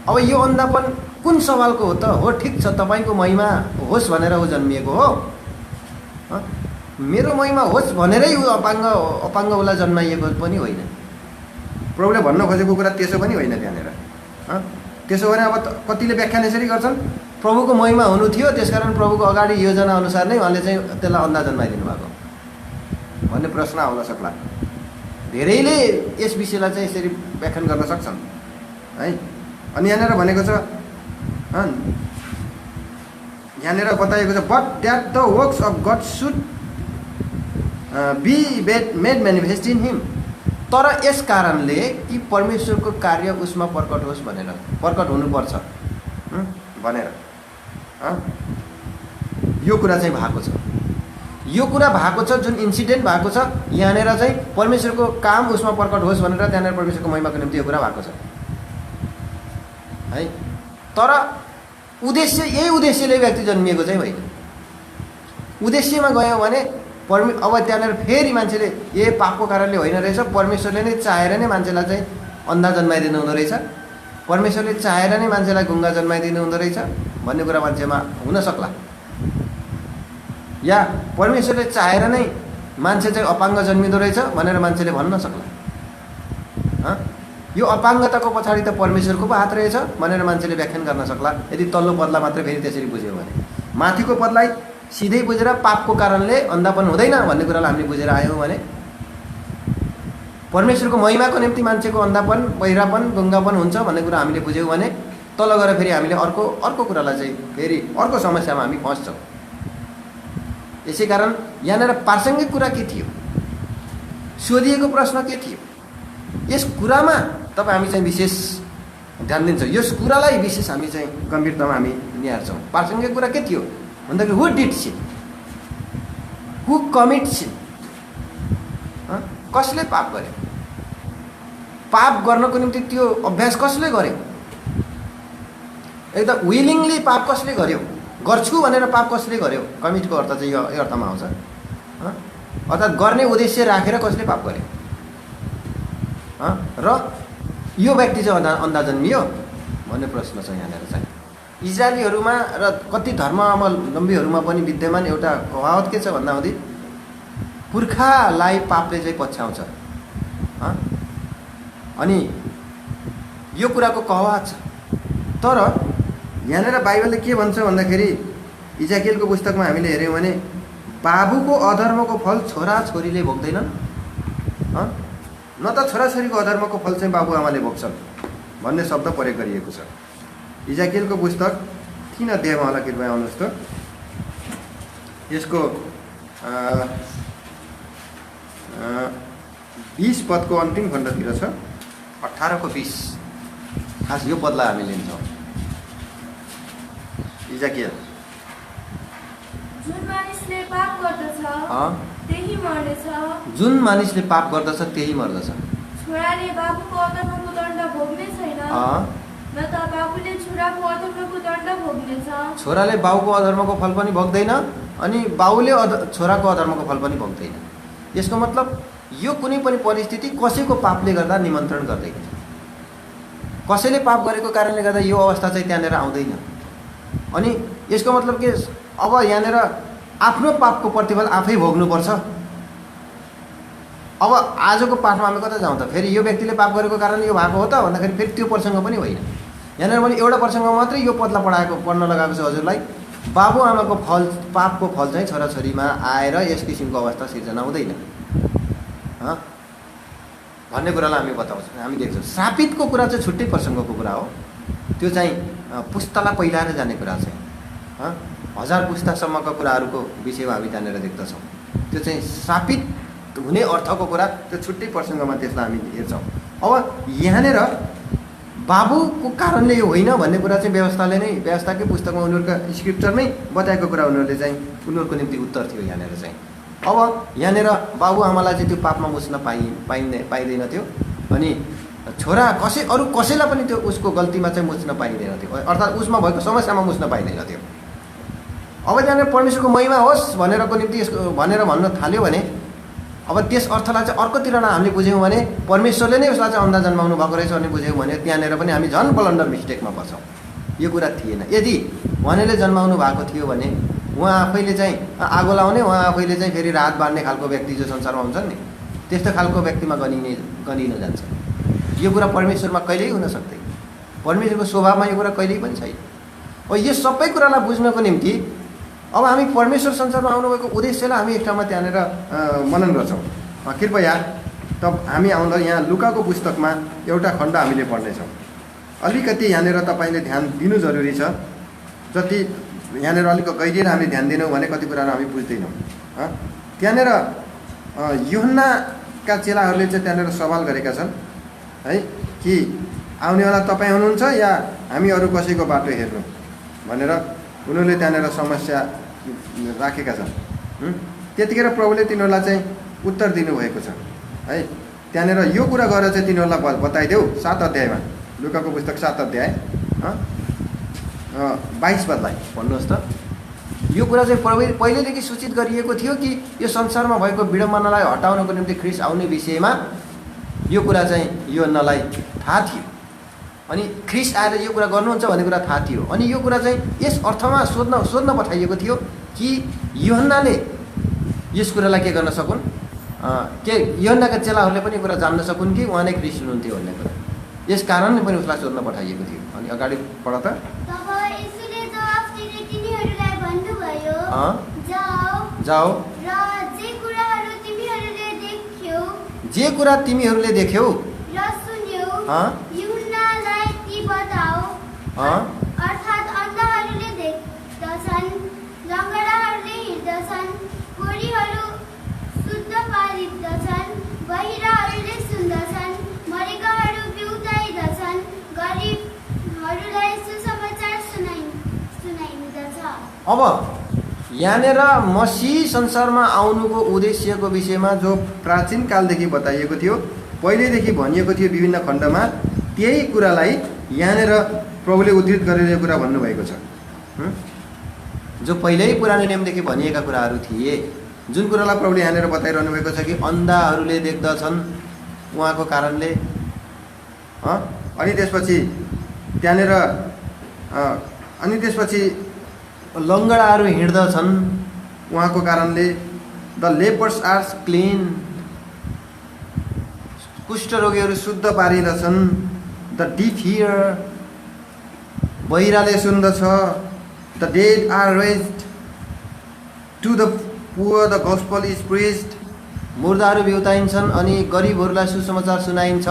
अब यो अन्धापन कुन सवालको हो त? हो ठिक छ, तपाईँको महिमा होस् भनेर ऊ जन्मिएको हो, मेरो महिमा होस् भनेरै ऊ अपाङ्ग उसलाई जन्माइएको पनि होइन। प्रभुले भन्न खोजेको कुरा त्यसो पनि होइन त्यहाँनिर। त्यसो भने अब कतिले व्याख्यान यसरी गर्छन्, प्रभुको महिमा हुनु थियो त्यसकारण प्रभुको अगाडि योजना अनुसार नै उहाँले चाहिँ त्यसलाई अन्धा जन्माइदिनु भएको भन्ने प्रश्न आउन सक्ला। धेरैले यस विषयलाई चाहिँ यसरी व्याख्यान गर्न सक्छन् है। अनि यहाँनिर भनेको छ, यहाँनिर बताइएको छ, but that the works of God should be made manifest in him. तर यस कारणले कि परमेश्वरको कार्य उसमा प्रकट होस् भनेर, प्रकट हुनुपर्छ भनेर यो कुरा चाहिँ भएको छ। यो कुरा भएको छ, जुन इन्सिडेन्ट भएको छ यहाँनिर चाहिँ परमेश्वरको काम उसमा प्रकट होस् भनेर त्यहाँनिर परमेश्वरको महिमाको निम्ति यो कुरा भएको छ है। तर उद्देश्य, यही उद्देश्यले व्यक्ति जन्मिएको चाहिँ होइन। उद्देश्यमा गयो भने अब त्यहाँनिर फेरि मान्छेले पापको कारणले होइन रहेछ, परमेश्वरले नै चाहेर नै मान्छेलाई चाहिँ अन्धा जन्माइदिनु हुँदो रहेछ, परमेश्वरले चाहेर नै मान्छेलाई गुङ्गा जन्माइदिनु हुँदो रहेछ भन्ने कुरा मान्छेमा हुन सक्ला, या परमेश्वरले चाहेर नै मान्छे चाहिँ अपाङ्ग जन्मिँदो रहेछ भनेर मान्छेले भन्न सक्ला। यो अपाङ्गताको पछाडि त परमेश्वरको पो हात रहेछ भनेर मान्छेले व्याख्यान गर्न सक्ला, यदि तल्लो पदलाई मात्रै फेरि त्यसरी बुझ्यो भने। माथिको पदलाई सिधै बुझेर पापको कारणले अन्धापन हुँदैन भन्ने कुरालाई हामीले बुझेर आयौँ भने, परमेश्वरको महिमाको निम्ति मान्छेको अन्धापन, बहिरापन, गुङ्गापन हुन्छ भन्ने कुरा हामीले बुझ्यौँ भने तल गएर फेरि हामीले अर्को कुरालाई चाहिँ फेरि अर्को समस्यामा हामी फस्छौँ। यसै कारण यहाँनिर प्रासङ्गिक कुरा के थियो, सोधिएको प्रश्न के थियो, यस कुरामा तपाईँ हामी चाहिँ विशेष ध्यान दिन्छौँ, यस कुरालाई विशेष हामी चाहिँ गम्भीरतामा हामी निहार्छौँ। प्रासङ्गिक कुरा के थियो भन्दाखेरि who did sin, who commit sin, कसले पाप गर्यो, पाप गर्नको निम्ति त्यो अभ्यास कसले गर्यो, एकदम विलिङली पाप कसले गर्यो, गर्छु भनेर पाप कसले गर्यो, कमिटको अर्थ चाहिँ यो अर्थमा आउँछ। अर्थात् गर्ने उद्देश्य राखेर कसले पाप गर्यो, र यो व्यक्ति चाहिँ अन्धा जन्मियो भन्ने प्रश्न छ यहाँनिर चाहिँ। इजरायलीहरूमा र कति धर्मावलम्बीहरूमा पनि विद्यमान एउटा कहावत के छ भन्दाहुँदी पुर्खालाई पापले चाहिँ पछ्याउँछ। अनि यो कुराको कहावत छ, तर यहाँनिर बाइबलले के भन्छ भन्दाखेरि इजाकियलको पुस्तकमा हामीले हेऱ्यौँ भने बाबुको अधर्मको फल छोराछोरीले भोग्दैनन्, न त छोराछोरीको अधर्मको फल चाहिँ बाबुआमाले भोग्छन् भन्ने शब्द प्रयोग गरिएको छ। इजाकियलको पुस्तक 3 अध्यायमा होला, कृपया आउनुहोस् त। यसको 20 पदको अन्तिम खण्डतिर छ, 18 को 20। खास यो पदलाई हामी लिन्छौँ। इजाकियल, जुन मानिसले पाप गर्दछ त्यही मर्नेछ, जुन मानिसले पाप गर्दछ त्यही मर्दछ। छोराले बाबुको अधर्मको दण्ड भोग्ने छैन, न त बाबुले छोराको अधर्मको दण्ड भोग्नेछ। छोराले बाबुको अधर्मको फल पनि भोग्दैन अनि बाबुले छोराको अधर्मको फल पनि भोग्दैन। यसको मतलब यो कुनै पनि परिस्थिति कसैको पापले गर्दा निमन्त्रण गर्दैन, कसैले पाप गरेको कारणले गर्दा यो अवस्था चाहिँ त्यहाँनिर आउँदैन। अनि यसको मतलब के, अब यहाँनिर आफ्नो पापको प्रतिफल आफै भोग्नुपर्छ। अब आजको पाठमा हामी कता जाउँ त, फेरि यो व्यक्तिले पाप गरेको कारण यो भएको हो त भन्दाखेरि फेरि त्यो प्रसङ्ग पनि होइन। यहाँनिर मैले एउटा प्रसङ्ग मात्रै यो पदलाई पढ्न लगाएको छु हजुरलाई। बाबुआमाको फल, पापको फल चाहिँ छोराछोरीमा आएर यस किसिमको अवस्था सिर्जना हुँदैन भन्ने कुरालाई हामी बताउँछौँ, हामी देख्छौँ। श्रापितको कुरा चाहिँ छुट्टै प्रसङ्गको कुरा हो, त्यो चाहिँ पुस्तालाई पहिलाएर जाने कुरा चाहिँ 1000 पुस्तासम्मका कुराहरूको विषयमा हामी त्यहाँनिर देख्दछौँ। त्यो चाहिँ श्रापित हुने अर्थको कुरा, त्यो छुट्टै प्रसङ्गमा त्यसलाई हामी हेर्छौँ। अब यहाँनिर बाबुको कारणले यो होइन भन्ने कुरा चाहिँ व्यवस्थाकै पुस्तकमा उनीहरूका स्क्रिप्चरमै बताएको कुरा उनीहरूले चाहिँ उनीहरूको निम्ति उत्तर थियो यहाँनिर चाहिँ। अब यहाँनिर बाबुआमालाई चाहिँ त्यो पापमा मुच्न पाइँदैन थियो, अनि छोरा अरू कसैलाई पनि त्यो उसको गल्तीमा चाहिँ मुच्न पाइँदैन थियो, अर्थात् उसमा भएको समस्यामा मुच्न पाइँदैन थियो। अब त्यहाँनिर परमेश्वरको महिमा होस् भनेरको निम्ति यसको भनेर भन्न थाल्यो भने अब त्यस अर्थलाई चाहिँ अर्कोतिर हामीले बुझ्यौँ भने परमेश्वरले नै उसलाई चाहिँ अन्धा जन्माउनु भएको रहेछ भन्ने बुझ्यौँ भने त्यहाँनिर पनि हामी झन् ब्लन्डर मिस्टेकमा पर्छौँ। यो कुरा थिएन। यदि उहाँले जन्माउनु भएको थियो भने उहाँ आफैले चाहिँ आगो लाउने, उहाँ आफैले चाहिँ फेरि रात बाँड्ने खालको व्यक्ति जो संसारमा हुन्छन् नि, त्यस्तो खालको व्यक्तिमा गनिन जान्छ। यो कुरा परमेश्वरमा कहिल्यै हुन सक्दैन, परमेश्वरको स्वभावमा यो कुरा कहिल्यै पनि छैन। अब यो सबै कुरालाई बुझ्नको निम्ति अब हामी परमेश्वर संसारमा आउनुभएको उद्देश्यलाई हामी एक ठाउँमा त्यहाँनिर मनन गर्छौँ। कृपया हामी आउँदा यहाँ लुकाको पुस्तकमा एउटा खण्ड हामीले पढ्नेछौँ। अलिकति यहाँनिर तपाईँले ध्यान दिनु जरुरी छ। जति यहाँनिर अलिक गहिरिएर हामी ध्यान दिनौँ भने कति कुराहरू हामी बुझ्दैनौँ। त्यहाँनिर यूहन्नाका चेलाहरूले चाहिँ त्यहाँनिर सवाल गरेका छन् है कि आउनेवाला तपाईँ हुनुहुन्छ या हामी अरू कसैको बाटो हेर्नु भनेर उनीहरूले त्यहाँनिर समस्या राखेका छन्। त्यतिखेर प्रभुले तिनीहरूलाई चाहिँ उत्तर दिनुभएको छ है। त्यहाँनिर यो कुरा गरेर चाहिँ तिनीहरूलाई बताइदेऊ 7 अध्यायमा, लुकाको पुस्तक 7 अध्याय 22 पदलाई पढ्नुहोस् त। यो कुरा चाहिँ पहिलेदेखि सूचित गरिएको थियो कि यो संसारमा भएको विडम्बनालाई हटाउनको निम्ति ख्रीष्ट आउने विषयमा यो कुरा चाहिँ यूहन्नालाई थाहा थियो। अनि ख्रीष्ट आएर यो कुरा गर्नुहुन्छ भन्ने कुरा थाहा थियो। अनि यो कुरा चाहिँ यस अर्थमा सोध्न पठाइएको थियो कि यूहन्नाले यस कुरालाई के गर्न सकुन्, के यूहन्नाका चेलाहरूले पनि कुरा जान्न सकुन् कि उहाँ नै ख्रीष्ट हुनुहुन्थ्यो भन्ने कुरा। यस कारणले पनि उसलाई सोध्न पठाइएको थियो। अनि अगाडि पढ त। तब येशूले जवाफ दिँदै तिनीहरूलाई भन्नुभयो, जाऊ र जे कुरा तिमीहरूले देख्यौ र सुन्यौ यूहन्नालाई ती बताऊ। अर्थात् अन्धहरूले देख्दछन्, लङ्गडाहरूले हिँड्दछन्, कोढीहरू शुद्ध पारिदछन्, बहिराहरूले सुन्दछन्, मरेकाहरू बिउताइदछन्, गरिबहरूलाई सुसमाचार सुनाइदछ। अब यहाँनिर मसीह संसारमा आउनुको उद्देश्यको विषयमा जो प्राचीन कालदेखि बताइएको थियो, पहिलेदेखि भनिएको थियो विभिन्न खण्डमा, त्यही कुरालाई यहाँनिर प्रभुले उद्धृत गरेर यो कुरा भन्नुभएको छ। जो पहिल्यै पुरानो नियमदेखि भनिएका कुराहरू थिए, जुन कुरालाई प्रभुले यहाँनिर बताइरहनु भएको छ कि अन्धाहरूले देख्दछन् उहाँको कारणले, अनि त्यसपछि लङ्गडाहरू हिँड्दछन् उहाँको कारणले, द लेपर्स आर क्लिन, कुष्ठरोगीहरू शुद्ध पारिदछन्, द डिफ हियर, बहिराले सुन्दछ, the dead are raised, to the poor the gospel is preached, मुर्दाहरू बिउताइन्छन् अनि गरिबहरूलाई सुसमाचार सुनाइन्छ।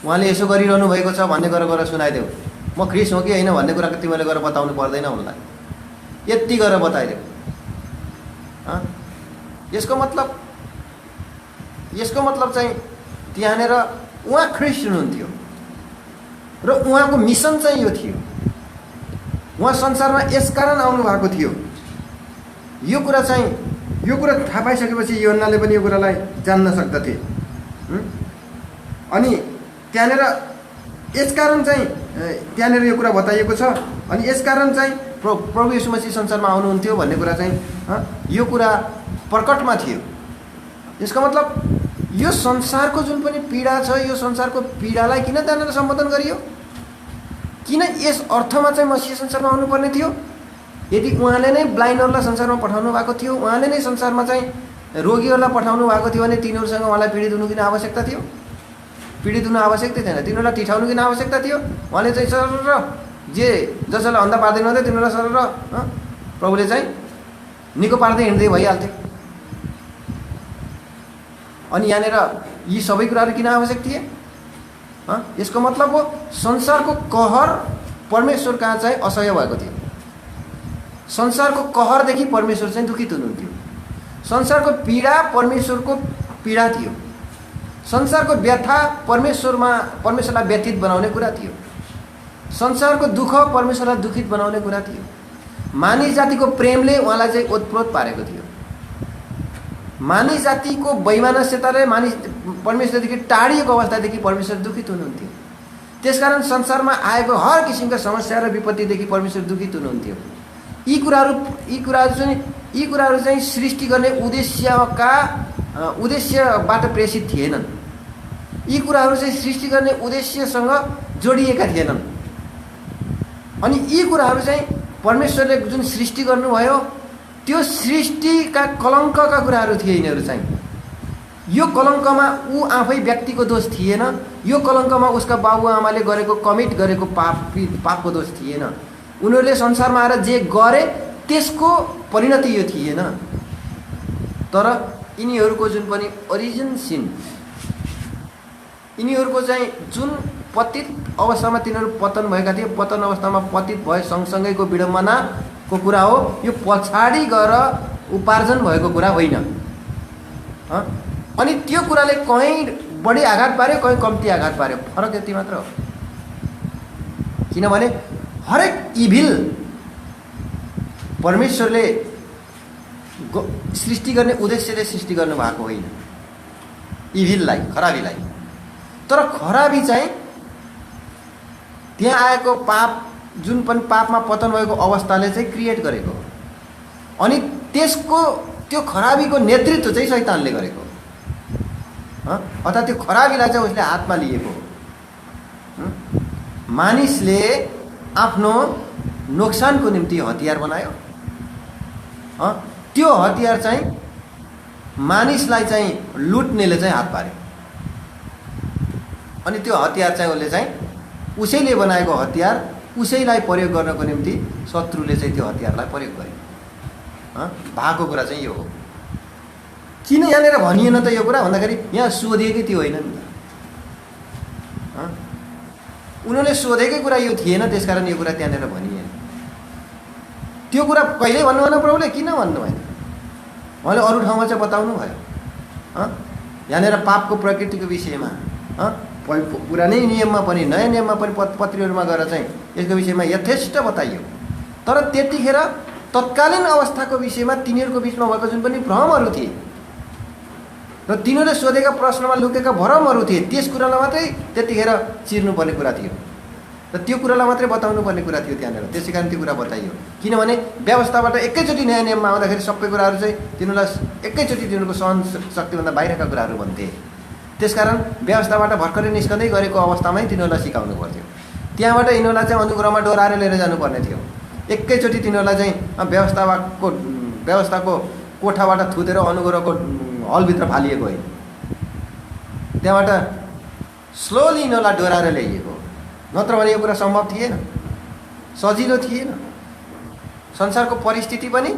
उहाँले यसो गरिरहनु भएको छ भन्ने गरेर सुनाइदेऊ। म ख्रीष्ट हो कि होइन भन्ने कुरा तिमीले गएर बताउनु पर्दैन उनलाई, यति गरेर बताइदेऊ। यसको मतलब चाहिँ त्यहाँनिर उहाँ ख्रीष्ट हुनुहुन्थ्यो र उहाँको मिसन चाहिँ यो थियो। उहाँ संसारमा यसकारण आउनु भएको थियो। यो कुरा थाहा पाइसकेपछि यूहन्नाले पनि यो कुरालाई जान्न सक्दथे। अनि त्यहाँनिर यसकारण चाहिँ त्यहाँनिर यो कुरा बताइएको छ। अनि यसकारण चाहिँ प्रभु येशू मसीह संसारमा आउनुहुन्थ्यो भन्ने कुरा चाहिँ यो कुरा प्रकटमा थियो। यसको मतलब यो संसारको जुन पनि पीडा छ, यो संसारको पीडालाई किन त्यहाँनिर सम्बोधन गरियो, किन यस अर्थमा चाहिँ मसीह संसारमा आउनुपर्ने थियो। यदि उहाँले नै ब्लाइन्डहरूलाई संसारमा पठाउनु भएको थियो, उहाँले नै संसारमा चाहिँ रोगीहरूलाई पठाउनु भएको थियो भने तिनीहरूसँग उहाँलाई पीडित हुनु किन आवश्यकता थियो? पीडित हुनु आवश्यकता थिएन। तिनीहरूलाई टिठाउनु किन आवश्यकता थियो? उहाँले चाहिँ सरर जसलाई अन्धा पार्दैन हुँदै तिनीहरूलाई सरर प्रभुले चाहिँ निको पार्दै हिँड्दै भइहाल्थ्यो। अनि यहाँनिर यी सबै कुराहरू किन आवश्यक थिए? यसको मतलब हो संसारको कहर परमेश्वर कहाँ चाहिँ असह्य भएको थियो। संसारको कहरदेखि परमेश्वर चाहिँ दुखित हुनुहुन्थ्यो। संसारको पीडा परमेश्वरको पीडा थियो। संसारको व्यथा परमेश्वरलाई व्यथित बनाउने कुरा थियो। संसारको दुःख परमेश्वरलाई दुखित बनाउने कुरा थियो। मानिस जातिको प्रेमले उहाँलाई चाहिँ ओतप्रोत पारेको थियो। मानिस जातिको वैमानस्यताले परमेश्वरदेखि टाढिएको अवस्थादेखि परमेश्वर दुखित हुनुहुन्थ्यो। त्यसकारण संसारमा आएको हर किसिमका समस्या र विपत्तिदेखि परमेश्वर दुखित हुनुहुन्थ्यो। यी कुराहरू चाहिँ सृष्टि गर्ने उद्देश्यबाट प्रेषित थिएनन्। यी कुराहरू चाहिँ सृष्टि गर्ने उद्देश्यसँग जोडिएका थिएनन्। अनि यी कुराहरू चाहिँ परमेश्वरले जुन सृष्टि गर्नुभयो त्यो सृष्टिका कलङ्कका कुराहरू थिए। यिनीहरू चाहिँ यो कलङ्कमा ऊ आफै व्यक्तिको दोष थिएन। यो कलङ्कमा उसका बाबुआमाले गरेको कमिट गरेको पापको दोष थिएन। उनीहरूले संसारमा आएर जे गरे त्यसको परिणति यो थिएन। तर यिनीहरूको जुन पनि ओरिजिन सिन, यिनीहरूको चाहिँ जुन पतित अवस्थामा तिनीहरू पतन भएका थिए, पतन अवस्थामा पतित भए सँगसँगैको विडम्बनाको कुरा हो। यो पछाडि गएर उपार्जन भएको कुरा होइन। अनि त्यो कुराले कहीँ बढी आघात पार्यो, कहीँ कम्ती आघात पार्यो, फरक यति मात्र हो। किनभने हरेक इभिल परमेश्वरले सृष्टि गर्ने उद्देश्यले सृष्टि गर्नु भएको होइन, इभिललाई, खराबीलाई। तर खराबी चाहिँ त्यहाँ आएको पाप जुन पनि पापमा पतन भएको अवस्थाले चाहिँ क्रिएट गरेको हो। अनि त्यसको त्यो खराबीको नेतृत्व चाहिँ शैतानले गरेको हो। अर्थात् त्यो खराबीलाई चाहिँ उसले हातमा लिएको हो। मानिसले आफ्नो नोक्सानको निम्ति हतियार बनायो। त्यो हतियार चाहिँ मानिसलाई चाहिँ लुट्नेले चाहिँ हात पार्यो। अनि त्यो हतियार चाहिँ उसले चाहिँ उसैले बनाएको हतियार उसैलाई प्रयोग गर्नको निम्ति शत्रुले चाहिँ त्यो हतियारलाई प्रयोग गर्यो। भएको कुरा चाहिँ यो हो। किन यहाँनिर भनिएन त यो कुरा भन्दाखेरि यहाँ सोधेकै त्यो होइन नि त। उनीहरूले सोधेकै कुरा यो थिएन, त्यसकारण यो कुरा त्यहाँनिर भनिएन। त्यो कुरा कहिल्यै भन्नु भएन प्रभुले, किन भन्नु भएन? उहाँले अरू ठाउँमा चाहिँ बताउनु भयो। यहाँनिर पापको प्रकृतिको विषयमा पुरानै नियममा पनि नयाँ नियममा पनि पत्रीहरूमा गएर चाहिँ यसको विषयमा यथेष्ट बताइयो। तर त्यतिखेर तत्कालीन अवस्थाको विषयमा तिनीहरूको बिचमा भएको जुन पनि भ्रमहरू थिए र तिनीहरूले सोधेका प्रश्नमा लुकेका भ्रमहरू थिए, त्यस कुरालाई मात्रै त्यतिखेर चिर्नुपर्ने कुरा थियो र त्यो कुरालाई मात्रै बताउनु पर्ने कुरा थियो त्यहाँनिर। त्यसै कारण त्यो कुरा बताइयो। किनभने व्यवस्थाबाट एकैचोटि नयाँ नियममा आउँदाखेरि सबै कुराहरू चाहिँ तिनीहरूलाई एकैचोटि तिनीहरूको सहन शक्तिभन्दा बाहिरका कुराहरू भन्थे। त्यसकारण व्यवस्थाबाट भर्खरै निस्कँदै गरेको अवस्थामै तिनीहरूलाई सिकाउनु पर्थ्यो। त्यहाँबाट यिनीहरूलाई चाहिँ अनुग्रहमा डोराएर लिएर जानुपर्ने थियो। एकैचोटि तिनीहरूलाई चाहिँ व्यवस्थाको कोठाबाट थुतेर अनुग्रहको हलभित्र फालिएको होइन। त्यहाँबाट स्लोली यिनीहरूलाई डोराएर ल्याइएको। नत्र भने यो कुरा सम्भव थिएन, सजिलो थिएन। संसारको परिस्थिति पनि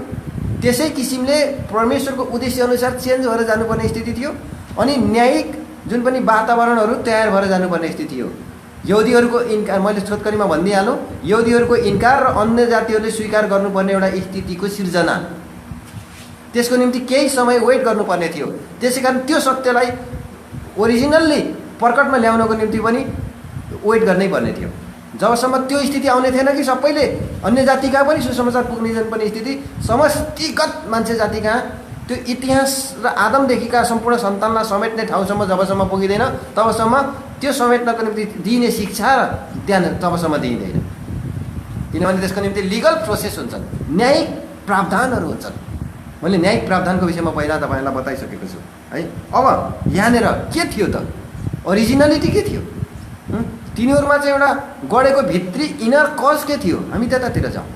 त्यसै किसिमले परमेश्वरको उद्देश्य अनुसार चेन्ज भएर जानुपर्ने स्थिति थियो। अनि न्यायिक जुन पनि वातावरणहरू तयार भएर जानुपर्ने स्थिति हो। यहुदीहरूको इन्कार, मैले छोटकरीमा भनिदिइहालौँ, यहुदीहरूको इन्कार र अन्य जातिहरूले स्वीकार गर्नुपर्ने एउटा स्थितिको सिर्जना, त्यसको निम्ति केही समय वेट गर्नुपर्ने थियो। त्यसै कारण त्यो सत्यलाई ओरिजिनल्ली प्रकटमा ल्याउनको निम्ति पनि वेट गर्नै पर्ने थियो। जबसम्म त्यो स्थिति आउने थिएन कि सबैले अन्य जातिका पनि सुसमाचार पुग्ने जुन पनि स्थिति समष्टिगत मान्छे जाति कहाँ त्यो इतिहास र आदमदेखिका सम्पूर्ण सन्तानलाई समेट्ने ठाउँसम्म जबसम्म पुगिँदैन तबसम्म त्यो समेट्नको निम्ति दिइने शिक्षा र ज्ञान तबसम्म दिइँदैन। किनभने त्यसको निम्ति लिगल प्रोसेस हुन्छन्, न्यायिक प्रावधानहरू हुन्छन्। मैले न्यायिक प्रावधानको विषयमा पहिला तपाईँलाई बताइसकेको छु है। अब यहाँनिर के थियो त? ओरिजिनलिटी के थियो? तिनीहरूमा चाहिँ एउटा गढेको भित्री इनर कज के थियो? हामी त्यतातिर जाउँ।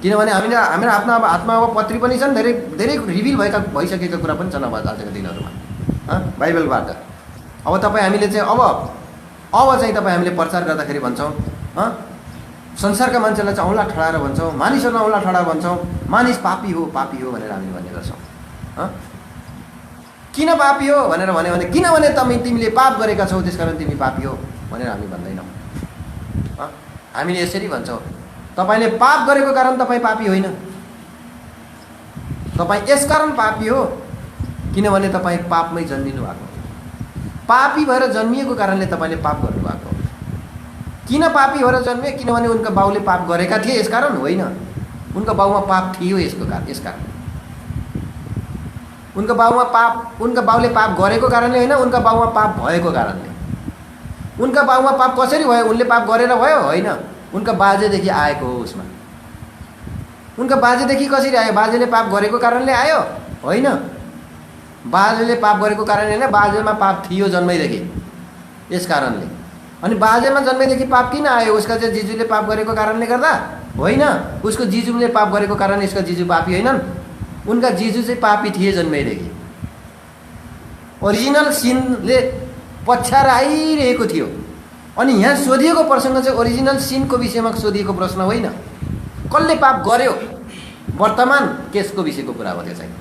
किनभने हामीले हाम्रो आफ्नो अब हातमा अब पत्री पनि छन्, धेरै धेरै रिभिल भइसकेका कुरा पनि छन् अब आजका दिनहरूमा बाइबलबाट। अब तपाईँ हामीले चाहिँ अब चाहिँ तपाईँ हामीले प्रचार गर्दाखेरि भन्छौँ संसारका मान्छेलाई चाहिँ औँला ठडाएर भन्छौँ, मानिसहरूलाई औँला ठडाएर भन्छौँ, मानिस पापी हो भनेर हामी भन्ने गर्छौँ। किन पापी हो भनेर भन्यो भने किनभने तिमीले पाप गरेका छौ त्यसकारण तिमी पापी हो भनेर हामी भन्दैनौँ। हामीले यसरी भन्छौँ, तपाईँले पाप गरेको कारण तपाईँ पापी होइन, तपाईँ यसकारण पापी हो किनभने तपाईँ पापमै जन्मिनु भएको, पापी भएर जन्मिएको कारणले तपाईँले पाप गर्नुभएको। किन पापी भएर जन्मिए? किनभने उनका बाउले पाप गरेका थिए यसकारण होइन, उनका बाउमा पाप थियो यसकारण। उनका बाउले पाप गरेको कारणले होइन, उनका बाउमा पाप भएको कारणले। उनका बाउमा पाप कसरी भयो? उनले पाप गरेर भयो? होइन, उनका बाजेदेखि आएको हो। उसमा उनका बाजेदेखि कसरी आयो? बाजेले पाप गरेको कारणले आयो? होइन, बाजेले पाप गरेको कारणले होइन, बाजेमा पाप थियो जन्मैदेखि यस कारणले। अनि बाजेमा जन्मैदेखि पाप किन आयो? उसका चाहिँ जिजुले पाप गरेको कारणले गर्दा होइन, उसको जिजुले पाप गरेको कारण यसका जिजु पापी होइनन्, उनका जिजु चाहिँ पापी थिए जन्मैदेखि। ओरिजिनल सिनले पछ्याएर आइरहेको थियो। अनि यहाँ सोधिएको प्रसङ्ग चाहिँ ओरिजिनल सिनको विषयमा सोधिएको प्रश्न होइन, कसले पाप गर्यो वर्तमान केसको विषयको कुरा हो। त्यो चाहिँ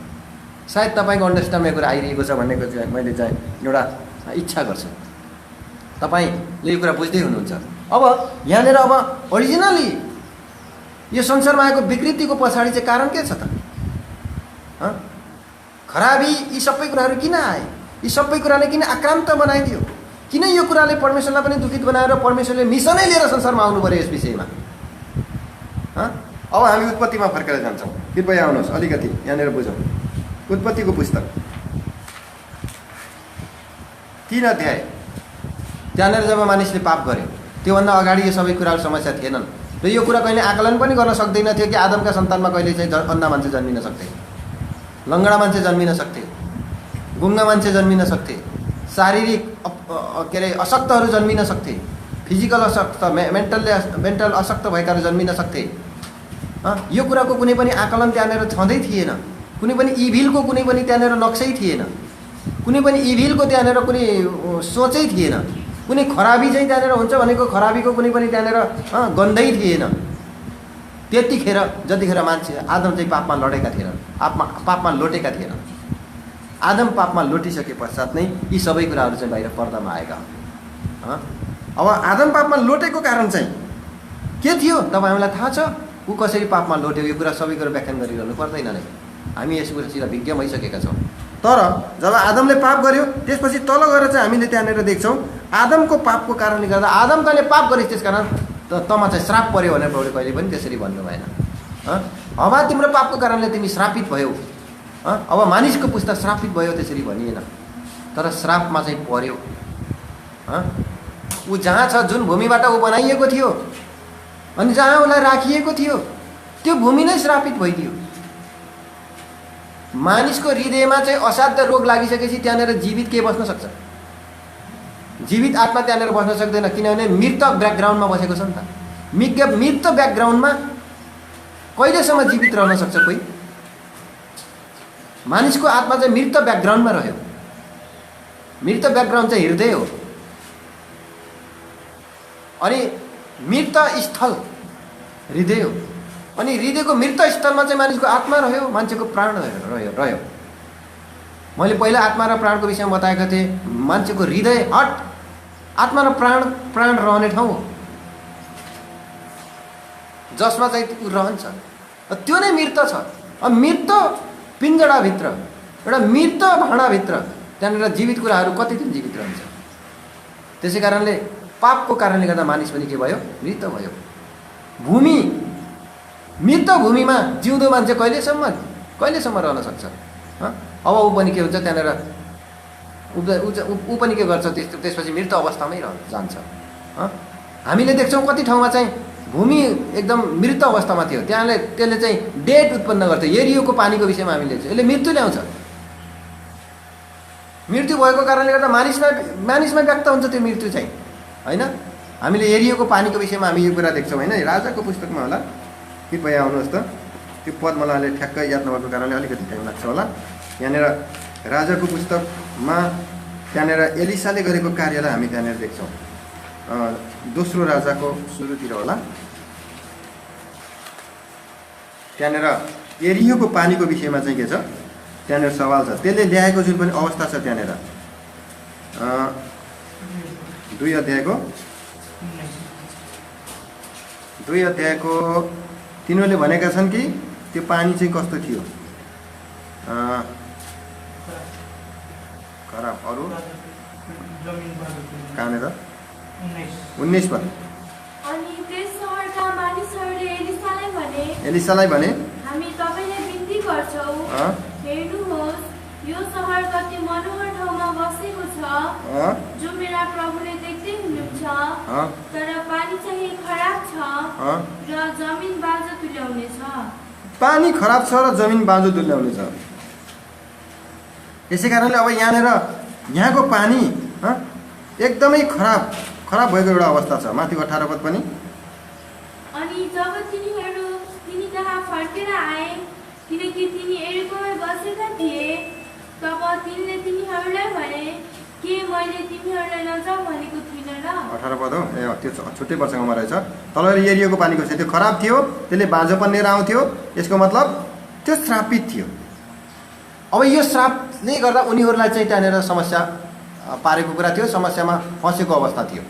सायद तपाईँको अन्डरस्ट्यान्डमा कुरा आइरहेको छ भन्नेको चाहिँ मैले चाहिँ एउटा इच्छा गर्छु। तपाईँले यो कुरा बुझ्दै हुनुहुन्छ। अब यहाँनिर अब ओरिजिनली यो संसारमा आएको विकृतिको पछाडि चाहिँ कारण के छ त? खराबी, यी सबै कुराहरू किन आए? यी सबै कुराले किन आक्रान्त बनाइदियो? किन यो कुराले परमेश्वरलाई पनि दुखित बनाएर परमेश्वरले मिसनै लिएर संसारमा आउनु पर्यो यस विषयमा? अब हामी उत्पत्तिमा फर्केर जान्छौँ। कृपया आउनुहोस्, अलिकति यहाँनिर बुझौँ। उत्पत्तिको पुस्तक 3 अध्याय। त्यहाँनिर जब मानिसले पाप गर्यो त्योभन्दा अगाडि यो सबै कुराहरू समस्या थिएनन् र यो कुरा कहिले आकलन पनि गर्न सक्दैन थियो कि आदमका सन्तानमा कहिले चाहिँ अन्धा मान्छे जन्मिन सक्थे, लङ्गडा मान्छे जन्मिन सक्थे, गुङ्गा मान्छे जन्मिन सक्थे, शारीरिक के अरे अशक्तहरू जन्मिन सक्थे, फिजिकल अशक्त मेन्टल अशक्त भएकाहरू जन्मिन सक्थे। यो कुराको कुनै पनि आकलन त्यहाँनिर छँदै थिएन, कुनै पनि इभिलको कुनै पनि त्यहाँनिर नक्सै थिएन, कुनै पनि इभिलको त्यहाँनिर कुनै सोचै थिएन, कुनै खराबी चाहिँ त्यहाँनिर हुन्छ भनेको खराबीको कुनै पनि त्यहाँनिर गन्धै थिएन। त्यतिखेर जतिखेर मान्छे आदम चाहिँ पापमा लडेका थिएनन्, पापमा लोटेका थिएनन्। आदम पापमा लोटिसके पश्चात नै यी सबै कुराहरू चाहिँ बाहिर पर्दामा आएका हुन्। अब आदम पापमा लोटेको कारण चाहिँ के थियो तपाईँहरूलाई थाहा छ? ऊ कसरी पापमा लोट्यो यो कुरा सबै कुरा व्याख्यान गरिरहनु पर्दैन नै, हामी यस कुरासित विज्ञ भइसकेका छौँ। तर जब आदमले पाप गर्यो त्यसपछि तल गएर चाहिँ हामीले त्यहाँनिर देख्छौँ आदमको पापको कारणले गर्दा आदम तैँले पाप गरेस् त्यस कारण तँमा चाहिँ श्राप पर्यो भनेर प्रभुले कहिले पनि त्यसरी भन्नु भएन। हवा तिम्रो पापको कारणले तिमी श्रापित भयो, अब मानिसको पुस्ता श्रापित भयो त्यसरी भनिएन, तर श्रापमा चाहिँ पर्यो। ऊ जहाँ छ जुन भूमिबाट ऊ बनाइएको थियो अनि जहाँ उसलाई राखिएको थियो त्यो भूमि नै श्रापित भइदियो। मानिसको हृदयमा चाहिँ असाध्य रोग लागिसकेपछि त्यहाँनिर जीवित के बस्न सक्छ? जीवित आत्मा त्यहाँनिर बस्न सक्दैन, किनभने मृत ब्याकग्राउन्डमा बसेको छ नि त। मृत ब्याकग्राउन्डमा कहिलेसम्म जीवित रहन सक्छ कोही? मानिसको आत्मा चाहिँ मृत ब्याकग्राउन्डमा रह्यो। मृत ब्याकग्राउन्ड चाहिँ हृदय हो, अनि मृत स्थल हृदय हो, अनि हृदयको मृत स्थलमा चाहिँ मानिसको आत्मा रह्यो, मान्छेको प्राण रह्यो। मैले पहिला आत्मा र प्राणको विषयमा बताएको थिएँ। मान्छेको हृदय आत्मा र प्राण रहने ठाउँ हो जसमा चाहिँ रहन्छ, त्यो नै मृत छ। अब मृत पिञ्जडाभित्र एउटा मृत भाँडाभित्र त्यहाँनिर जीवित कुराहरू कति दिन जीवित रहन्छ? त्यसै कारणले पापको कारणले गर्दा मानिस पनि के भयो? मृत भयो। भूमि मृत भूमिमा जिउँदो मान्छे कहिलेसम्म रहन सक्छ? अब ऊ पनि के हुन्छ त्यहाँनिर ऊ पनि के गर्छ त्यसपछि मृत अवस्थामै जान्छ। हामीले देख्छौँ कति ठाउँमा चाहिँ भूमि एकदम मृत अवस्थामा थियो, त्यसले चाहिँ डेट उत्पन्न गर्थ्यो। एरियोको पानीको विषयमा हामीले यसले मृत्यु ल्याउँछ। मृत्यु भएको कारणले गर्दा मानिसमा व्यक्त हुन्छ त्यो मृत्यु चाहिँ, होइन? हामीले एरियोको पानीको विषयमा हामी यो कुरा देख्छौँ, होइन? राजाको पुस्तकमा होला, कृपया आउनुहोस् त। त्यो पद मलाई अहिले ठ्याक्कै याद नभएको कारणले अलिकति टाइम लाग्छ होला। यहाँनिर राजाको पुस्तकमा त्यहाँनिर एलिसाले गरेको कार्यलाई हामी त्यहाँनिर देख्छौँ। दोस्रो राजाको सुरुतिर होला, त्यहाँनिर एरियोको पानीको विषयमा चाहिँ के छ त्यहाँनिर सवाल छ। त्यसले ल्याएको जुन पनि अवस्था छ त्यहाँनिर 2 अध्यायको तिनीहरूले भनेका छन् कि त्यो पानी चाहिँ कस्तो थियो? खराब। अरू कहाँनिर 19 पद। अनि त्यस सहरका मानिसहरूले एलिसालाई भने हामी तपाईलाई बिन्ती गर्छौँ, हेर्नुहोस् यो सहर कति मनोहर ठाउँमा बसेको छ जो मेरा प्रभुले देख्दै हुनुहुन्छ, तर पानी चाहिँ खराब छ र जमिन बाँझो तुल्याउने छ। पानी खराब छ र जमिन बाँझो तुल्याउने छ। यसै कारणले अब यहाँको पानी एकदमै खराब भएको एउटा अवस्था छ। माथि 18 पद पनि। अनि जब तिनी कहाँ फर्केर आए, किनकि तिनी एरिकोमै बसेका थिए, तब तिनले तिनीहरूलाई भने के मैले तिमीहरूलाई नजाऊ भनेको थिइनँ र? 18 पद हो। त्यो छुट्टै वर्षमा रहेछ। तल एरियोको पानीको चाहिँ त्यो खराब थियो, त्यसले बाँझोपन लिएर आउँथ्यो। यसको मतलब त्यो श्रापित थियो। अब यो श्रापले गर्दा उनीहरूलाई चाहिँ त्यहाँनिर समस्या पारेको कुरा थियो, समस्यामा फँसेको अवस्था थियो।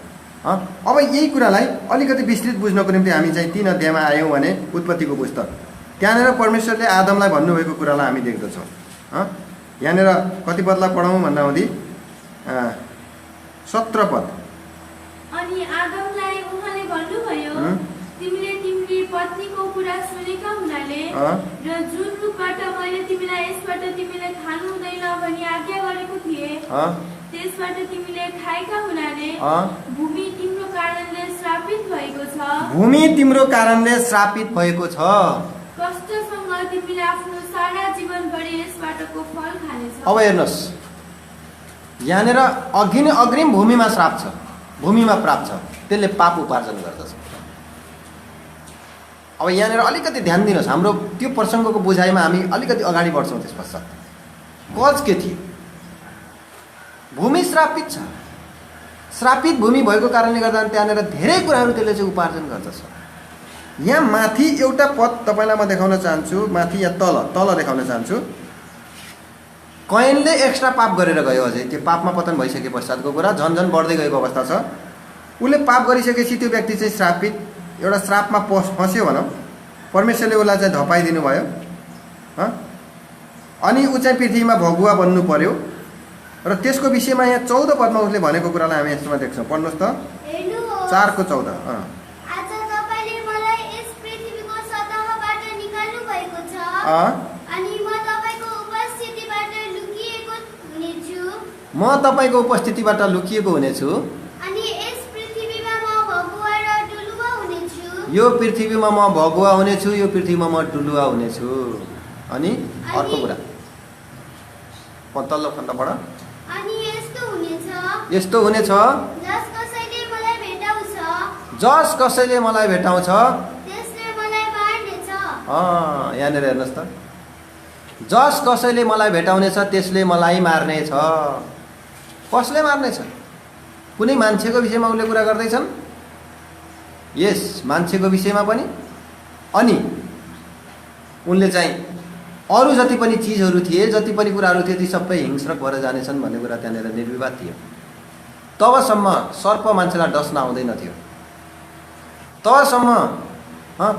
अब यही कुरालाई अलिकति विस्तृत बुझ्नको निम्ति हामी चाहिँ 3 अध्यायमा आयौँ भने उत्पत्तिको पुस्तक, त्यहाँनिर परमेश्वरले आदमलाई भन्नुभएको कुरालाई हामी देख्दछौँ। यहाँनिर कति पदलाई पढौँ भन्दा हुँदी 17 पद। अनि आदमलाई उहाँले भन्नुभयो, तिमीले तिम्री पत्नीको कुरा सुनेका हुनाले र जुन रुखबाट मैले तिमीलाई यसबाट तिमीले खानु हुँदैन भनी आज्ञा गरेको थिएँ त्यसबाट तिमीले खाएका हुनाले भूमि तिम्रो कारणले छ। भूमि तिम्रो कारणले श्रापित भएको छ। कष्टसँग तिमीले आफ्नो सारा जीवनभरि यसबाटको फल खानेछौ। अब हेर्नुहोस्, यहाँनिर अग्रिम भूमिमा श्राप छ, भूमिमा प्राप्त छ, त्यसले पाप उपार्जन गर्दछ। अब यहाँनिर अलिकति ध्यान दिनुहोस्, हाम्रो त्यो प्रसङ्गको बुझाइमा हामी अलिकति अगाडि बढ्छौँ। त्यस पश्चात कज के थियो? भूमि श्रापित छ। श्रापित भूमि भएको कारणले गर्दा त्यहाँनिर धेरै कुराहरू त्यसले चाहिँ उपार्जन गर्दछ। यहाँ माथि एउटा पद तपाईँलाई म देखाउन चाहन्छु, माथि यहाँ तल देखाउन चाहन्छु। कैनले एक्स्ट्रा पाप गरेर गयो, अझै त्यो पापमा पतन भइसके पश्चातको कुरा, झन् बढ्दै गएको अवस्था छ। उसले पाप गरिसकेपछि त्यो व्यक्ति चाहिँ श्रापित, एउटा श्रापमा फस्यो भनौँ। परमेश्वरले उसलाई चाहिँ धपाइदिनु भयो, अनि ऊ चाहिँ पृथ्वीमा भगुवा बन्नु पर्यो। र त्यसको विषयमा यहाँ 14 पदमा उसले भनेको कुरालाई हामी यसमा देख्छौँ। पढ्नुहोस् त, 4:14। आज तपाईले मलाई यस पृथ्वीको सतहबाट निकाल्नु भएको छ, अनि म तपाईको उपस्थितिबाट लुकिएको हुनेछु। म तपाईँको उपस्थितिबाट लुकिएको हुनेछु। अनि यस पृथ्वीमा म भगुवा र डुलुवा हुनेछु। यो पृथ्वीमा म भगुवा हुनेछु, यो पृथ्वीमा म डुलुवा हुनेछु। अनि अर्को कुरा तल्लो खण्डबाट, अनि यस्तो हुनेछ, जस कसैले मलाई भेटाउँछ, त्यसले मलाई मार्नेछ। यहाँनिर हेर्नुहोस् त, जस कसैले मलाई भेटाउनेछ त्यसले मलाई मार्नेछ। कसले मार्नेछ? कुनै मान्छेको विषयमा उसले कुरा गर्दैछन्? यस, मान्छेको विषयमा पनि। अनि उनले चाहिँ अरू जति पनि चिजहरू थिए, जति पनि कुराहरू थिए, ती सबै हिंस्रक भएर जानेछन् भन्ने कुरा त्यहाँनिर निर्विवाद थियो। तबसम्म सर्प मान्छेलाई डस्न आउँदैन थियो। तबसम्म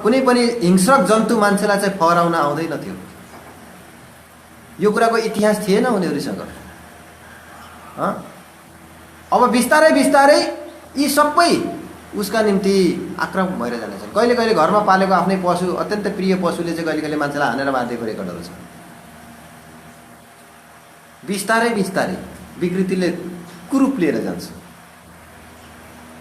कुनै पनि हिंस्रक जन्तु मान्छेलाई चाहिँ फहराउन आउँदैन थियो। यो कुराको इतिहास थिएन उनीहरूसँग। अब बिस्तारै बिस्तारै यी सबै उसका निम्ति आक्रामक भएर जानेछन्। कहिले कहिले घरमा पालेको आफ्नै पशु, अत्यन्त प्रिय पशुले चाहिँ कहिले कहिले मान्छेलाई हानेर मारिदिएको रेकर्डहरू छ। बिस्तारै बिस्तारै विकृतिले कुरूप लिएर जान्छ।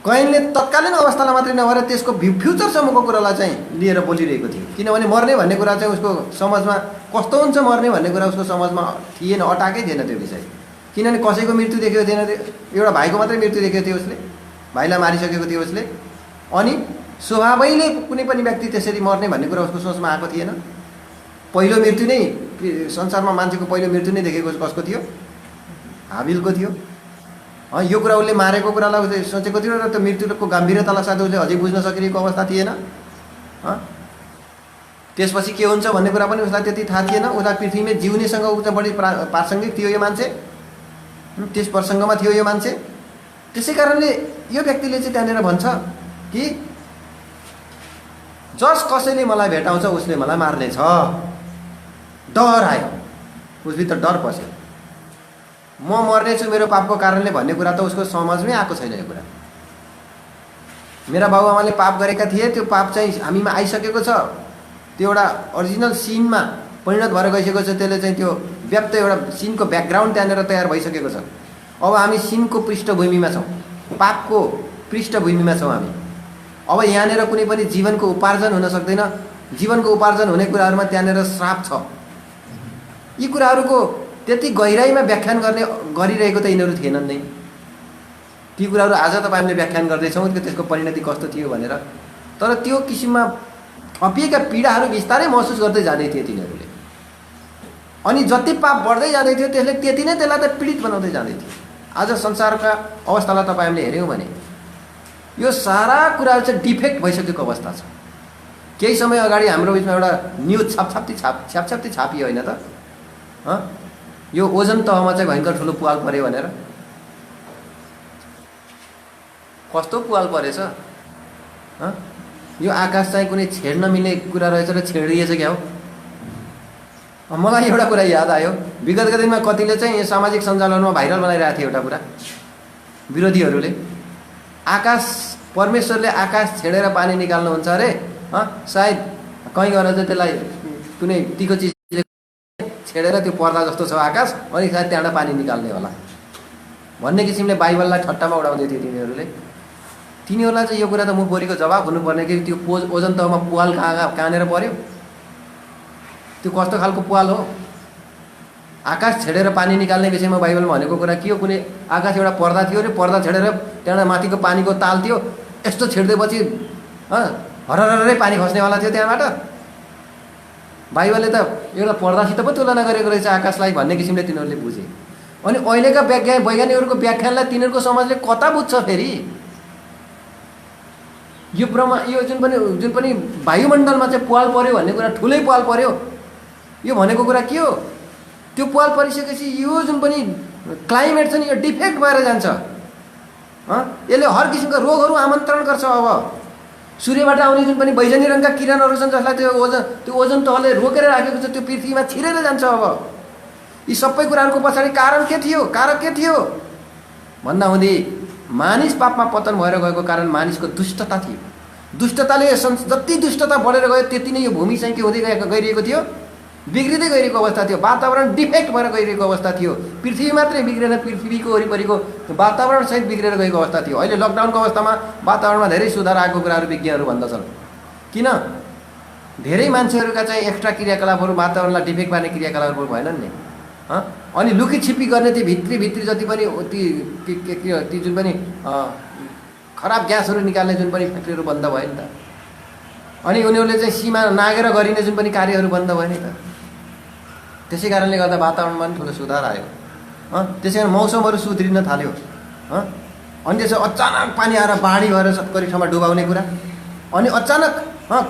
कैनले तत्कालीन अवस्थालाई मात्रै नभएर त्यसको फ्युचरसम्मको कुरालाई चाहिँ लिएर बोलिरहेको थियो। किनभने मर्ने भन्ने कुरा चाहिँ उसको समाजमा कस्तो हुन्छ, मर्ने भन्ने कुरा उसको समाजमा थिएन, अटाएकै थिएन त्यो विषय। किनभने कसैको मृत्यु देखेको थिएन, एउटा भाइको मात्रै मृत्यु देखेको थियो उसले, भाइलाई मारिसकेको थियो उसले। अनि स्वभावैले कुनै पनि व्यक्ति त्यसरी मर्ने भन्ने कुरा उसको सोचमा आएको थिएन। पहिलो मृत्यु नै संसारमा मान्छेको पहिलो मृत्यु नै देखेको कसको थियो? हाबिलको थियो। यो कुरा उसले मारेको कुरालाई उसले सोचेको थियो र त्यो मृत्युको गम्भीरतालाई साथ उसले अझै बुझ्न सकिरहेको अवस्था थिएन। त्यसपछि के हुन्छ भन्ने कुरा पनि उसलाई त्यति थाहा थिएन। उसलाई पृथ्वीमा जिउनेसँग ऊ चाहिँ बढी प्रासङ्गिक थियो यो मान्छे, त्यस प्रसङ्गमा थियो यो मान्छे। त्यसै कारणले यो व्यक्तिले चाहिँ त्यहाँनिर भन्छ कि जस कसैले मलाई भेटाउँछ उसले मलाई मार्नेछ। डर आयो उसभित्र, डर पस्यो। म मर्नेछु मेरो पापको कारणले भन्ने कुरा त उसको समाजमै आएको छैन। यो कुरा मेरा बाबुआमाले पाप गरेका थिए, त्यो पाप चाहिँ हामीमा आइसकेको छ, त्यो एउटा ओरिजिनल सिनमा परिणत भएर गइसकेको छ। त्यसले चाहिँ त्यो व्याप्त एउटा सिनको ब्याकग्राउन्ड त्यहाँनिर तयार भइसकेको छ। अब हामी सिनको पृष्ठभूमिमा छौँ, पापको पृष्ठभूमिमा छौँ हामी। अब यहाँनिर कुनै पनि जीवनको उपार्जन हुन सक्दैन। जीवनको उपार्जन हुने कुराहरूमा त्यहाँनिर श्राप छ। यी कुराहरूको त्यति गहिराइमा व्याख्यान गरिरहेको त यिनीहरू थिएनन् नै। ती कुराहरू आज तपाईँ हामीले व्याख्यान गर्दैछौँ कि त्यसको परिणति कस्तो थियो भनेर। तर त्यो किसिममा थपिएका पीडाहरू बिस्तारै महसुस गर्दै जाँदै थिए तिनीहरूले। अनि जति पाप बढ्दै जाँदै थियो त्यसले त्यति नै त्यसलाई त पीडित बनाउँदै जाँदै थियो। आज संसारका अवस्थालाई तपाईँ हामीले हेऱ्यौँ भने यो सारा कुराहरू चाहिँ डिफेक्ट भइसकेको अवस्था छ। केही समय अगाडि हाम्रो बिचमा एउटा न्युज छ्यापछ्याप्ती छापियो होइन त, यो ओजन तहमा चाहिँ भयङ्कर ठुलो पुवाल पऱ्यो भनेर। कस्तो पुवाल परेछ? यो आकाश चाहिँ कुनै छेड्न मिल्ने कुरा रहेछ र छेडिएछ क्या हो। मलाई एउटा कुरा याद आयो, विगतका दिनमा कतिले चाहिँ यो सामाजिक सञ्जालमा भाइरल बनाइरहेको थियो एउटा कुरा, विरोधीहरूले। आकाश, परमेश्वरले आकाश छेडेर पानी निकाल्नुहुन्छ अरे, सायद कहीँ गएर चाहिँ त्यसलाई कुनै तीखो चिजले छेडेर त्यो पर्दा जस्तो छ आकाश, अनि सायद त्यहाँबाट पानी निकाल्ने होला भन्ने किसिमले बाइबललाई ठट्टामा उडाउँदै थियो तिनीहरूले। तिनीहरूलाई चाहिँ यो कुरा त मुखभरिको जवाब हुनुपर्ने कि त्यो ओजन तहमा पुवाल कहाँनिर पर्यो, त्यो कस्तो खालको पुवाल हो। आकाश छेडेर पानी निकाल्ने विषयमा बाइबलमा भनेको कुरा के हो, कुनै आकाश एउटा पर्दा थियो अरे, पर्दा छेडेर त्यहाँबाट माथिको पानीको ताल थियो, यस्तो छेड्दैपछि हरहरै पानी खस्नेवाला थियो त्यहाँबाट। बाइबलले त एउटा पर्दासित पो तुलना गरेको रहेछ आकाशलाई भन्ने किसिमले तिनीहरूले बुझे। अनि अहिलेका वैज्ञानिकहरूको व्याख्यानलाई तिनीहरूको समाजले कता बुझ्छ फेरि। यो जुन पनि वायुमण्डलमा चाहिँ पुवाल पर्यो भन्ने कुरा, ठुलै पुवाल पर्यो, यो भनेको कुरा के हो? त्यो पुवाल परिसकेपछि यो जुन पनि क्लाइमेट छ नि, यो डिफेक्ट भएर जान्छ। यसले हर किसिमका रोगहरू आमन्त्रण गर्छ। अब सूर्यबाट आउने जुन पनि बैजनी रङका किरणहरू छन् जसलाई त्यो ओजन तहले रोकेर राखेको छ, त्यो पृथ्वीमा छिरेर जान्छ। अब यी सबै कुराहरूको पछाडि कारण के थियो, कारक के थियो भन्दा हुँदै मानिस पापमा पतन भएर गएको कारण मानिसको दुष्टता थियो। दुष्टताले जति दुष्टता बढेर गयो त्यति नै यो भूमि चाहिँ के हुँदै गइरहेको थियो, बिग्रिँदै गइरहेको अवस्था थियो। वातावरण डिफेक्ट भएर गइरहेको अवस्था थियो। पृथ्वी मात्रै बिग्रेन, पृथ्वीको वरिपरिको वातावरण सहित बिग्रेर गएको अवस्था थियो। अहिले लकडाउनको अवस्थामा वातावरणमा धेरै सुधार आएको कुराहरू विज्ञहरू भन्दछन्। किन? धेरै मान्छेहरूका चाहिँ एक्स्ट्रा क्रियाकलापहरू, वातावरणलाई डिफेक्ट पार्ने क्रियाकलापहरू भएनन् नि। अनि लुकी छिपी गर्ने ती भित्री जति पनि ती जुन पनि खराब ग्यासहरू निकाल्ने जुन पनि फ्याक्ट्रीहरू बन्द भयो नि त। अनि उनीहरूले चाहिँ सीमा नागेर गरिने जुन पनि कार्यहरू बन्द भयो नि त। त्यसै कारणले गर्दा वातावरणमा पनि ठुलो सुधार आयो। त्यसै कारण मौसमहरू सुध्रिन थाल्यो। अनि त्यसो अचानक पानी आएर बाढी भएर सत्करी ठाउँमा डुबाउने कुरा, अनि अचानक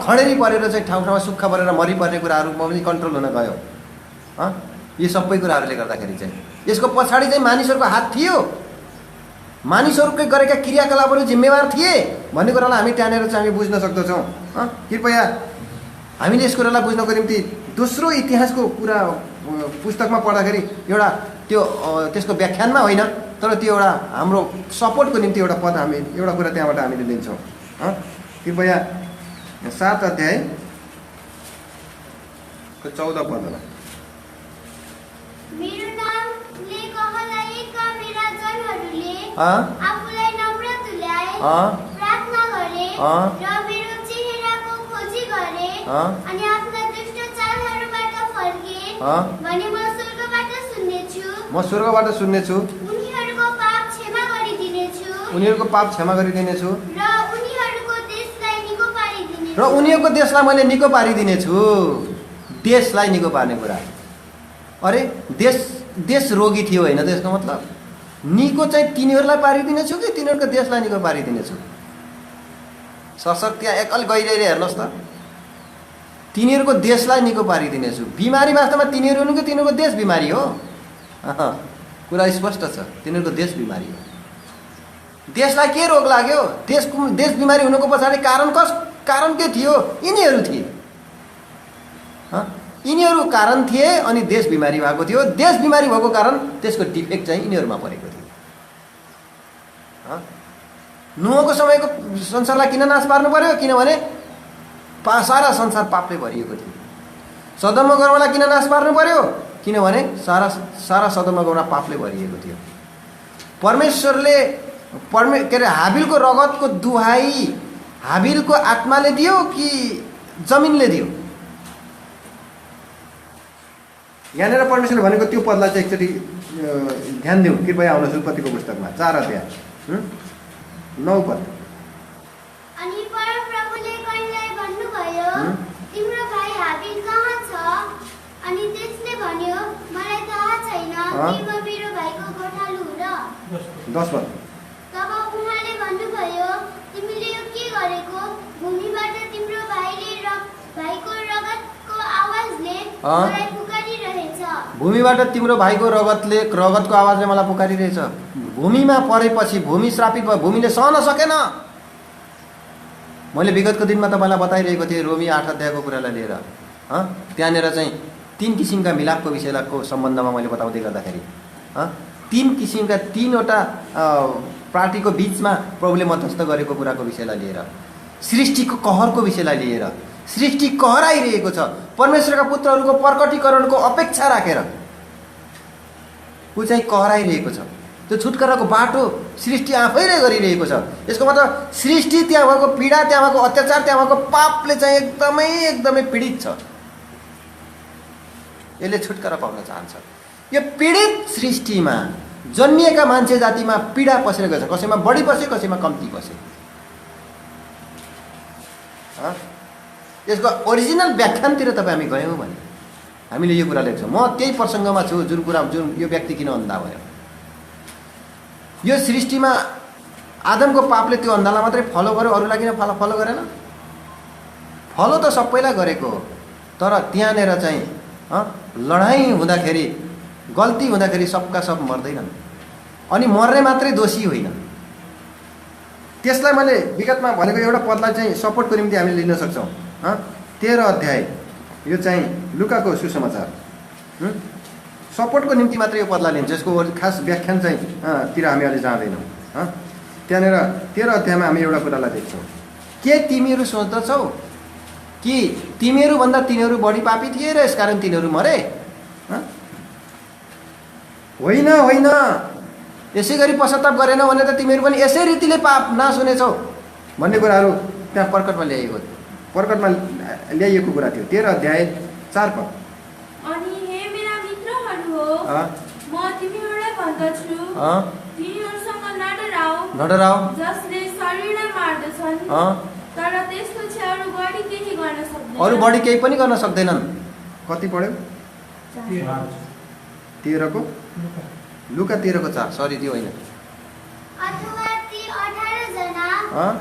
खडेरी परेर चाहिँ ठाउँमा सुक्खा परेर मरिपर्ने कुराहरूमा पनि कन्ट्रोल हुन गयो। यो सबै कुराहरूले गर्दाखेरि चाहिँ यसको पछाडि चाहिँ मानिसहरूको हात थियो। मानिसहरूकै गरेका क्रियाकलापहरू जिम्मेवार थिए भन्ने कुरालाई हामी त्यहाँनिर चाहिँ हामी बुझ्न सक्दछौँ। कृपया हामीले यस कुरालाई बुझ्नको निम्ति दोस्रो इतिहासको कुरा पुस्तकमा पढ्दाखेरि एउटा त्यसको व्याख्यानमा होइन, तर त्यो एउटा हाम्रो सपोर्टको निम्ति एउटा पद हामी एउटा कुरा त्यहाँबाट हामीले लिन्छौँ। कृपया 7 अध्यायको 14 पदमा मेरो नामले कहलाएका मेरा जनहरूले आफूलाई नम्र तुल्याए, प्रार्थना गरे र मेरो चेहराको खोजी गरे अनि आफ्ना दुष्ट चालहरूबाट फर्के भने म स्वर्गबाट सुन्नेछु, उनीहरूको पाप क्षमा गरिदिनेछु र उनीहरूको देशलाई मैले निको पारिदिनेछु। देशलाई निको पार्ने कुरा। अरे देश रोगी थियो होइन, त्यसको मतलब निको चाहिँ तिनीहरूलाई पारिदिनेछु कि तिनीहरूको देशलाई निको पारिदिनेछु। सशक्त त्यहाँ एकल गइरहे हेर्नुहोस् त, तिनीहरूको देशलाई निको पारिदिनेछु। बिमारी वास्तवमा तिनीहरू हुनु कि तिनीहरूको देश बिमारी हो? कुरा स्पष्ट छ, तिनीहरूको देश बिमारी हो। देशलाई के रोग लाग्यो? देश बिमारी हुनुको पछाडि कारण के थियो? यिनीहरू थिए। यिनीहरू कारण थिए अनि देश बिमारी भएको थियो। देश बिमारी भएको कारण त्यसको डिफेक्ट चाहिँ यिनीहरूमा परेको थियो। नुहको समयको संसारलाई किन नाश पार्नु पर्यो? किनभने सारा संसार पापले भरिएको थियो। सदम र गमोरालाई किन नाश पार्नु पर्यो? किनभने सारा सदम र गमोरा पापले भरिएको थियो। परमेश्वरले के अरे हाबिलको रगतको दुहाई हाबिलको आत्माले दियो कि जमिनले दियो? यहाँनिर परमेश्वरले भनेको त्यो पदलाई चाहिँ एकचोटि ध्यान दिउँ। कृपया आउनुहोस् उत्पत्तिको पुस्तकमा 4 अध्याय 9 पद। अनि परमप्रभुले कयनलाई भन्नुभयो, तिम्रो भाइ हाबिल कहाँ छ? अनि त्यसले भन्यो, मलाई थाहा छैन कि म मेरो भाइको गोठालो हुँ र। 10 पद। तब उहाँले भन्नुभयो, तिमीले यो के गरेको? भूमिबाट तिम्रो भाइको रगतको आवाजले मलाई पुकारिरहेछ। भूमिबाट तिम्रो भाइको रगतको आवाजले मलाई पुकारिरहेछ। भूमिमा परेपछि भूमि श्रापित भयो, भूमिले सहन सकेन। मैले विगतको दिनमा तपाईँलाई बताइरहेको थिएँ रोमी 8 अध्यायको कुरालाई लिएर। त्यहाँनिर चाहिँ 3 किसिमका मिलापको विषयको सम्बन्धमा मैले बताउँदै गर्दाखेरि 3 किसिमका 3वटा पार्टीको बिचमा प्रभुले मध्यस्थ गरेको कुराको विषयलाई लिएर, सृष्टिको कहरको विषयलाई लिएर। सृष्टि कहराइरहेको छ, परमेश्वरका पुत्रहरूको प्रकटीकरणको अपेक्षा राखेर ऊ चाहिँ कहराइरहेको छ। त्यो छुटकाराको बाटो सृष्टि आफैले गरिरहेको छ। यसको मतलब सृष्टि, त्यहाँ भएको पीडा, त्यहाँ भएको अत्याचार, त्यहाँ भएको पापले चाहिँ एकदमै एकदमै पीडित छ। यसले छुटकारा पाउन चाहन्छ। यो पीडित सृष्टिमा जन्मिएका मान्छे जातिमा पीडा पसेर गएछ। कसैमा बढी पसे, कसैमा कम्ती पसे। यसको ओरिजिनल व्याख्यानतिर तपाईँ हामी गयौँ भने हामीले यो कुरा लेख्छौँ। म त्यही प्रसङ्गमा छु जुन यो व्यक्ति किन अन्धा भयो। यो सृष्टिमा आदमको पापले त्यो अन्धालाई मात्रै फलो गर्यो, अरूलाई किन फलो गरेन? फलो त सबैलाई गरेको हो, तर त्यहाँनिर चाहिँ लडाइँ हुँदाखेरि, गल्ती हुँदाखेरि सबका सब मर्दैनन्। अनि मर्ने मात्रै दोषी होइन। त्यसलाई मैले विगतमा भनेको एउटा पदलाई चाहिँ सपोर्टको निम्ति हामीले लिन सक्छौँ। 13 अध्याय, यो चाहिँ लुकाको सुसमाचार, सपोर्टको निम्ति मात्रै यो पदलाई लिन्छ। यसको खास व्याख्यान चाहिँ तिर हामी अहिले जाँदैनौँ। त्यहाँनिर 13 अध्यायमा हामी एउटा कुरालाई देख्छौँ। के तिमीहरू सोच्दछौ कि तिमीहरूभन्दा तिनीहरू बढी पापी थिए र यसकारण तिनीहरू मरे? होइन होइन, यसै गरी पश्चाताप गरेनौ भने त तिमीहरू पनि यसै रीतिले पाप नाश हुनेछौ भन्ने कुराहरू त्यहाँ प्रकटमा ल्याइएको कुरा थियो। 13 अध्याय 4 पद। अनि हे मेरा मित्रहरू हो, म तिमीहरूलाई भन्दछु, तिनीहरूसँग नडराऊ, जसले शरीरलाई मार्दछन्, तर त्यसपछि अरू बढी केही गर्न सक्दैनन्। अरू बढी केही पनि गर्न सक्दैनन्। कति पढ्यो? 13 लुका 13:4। सरी, त्यो होइन। अथवा ती 18 जना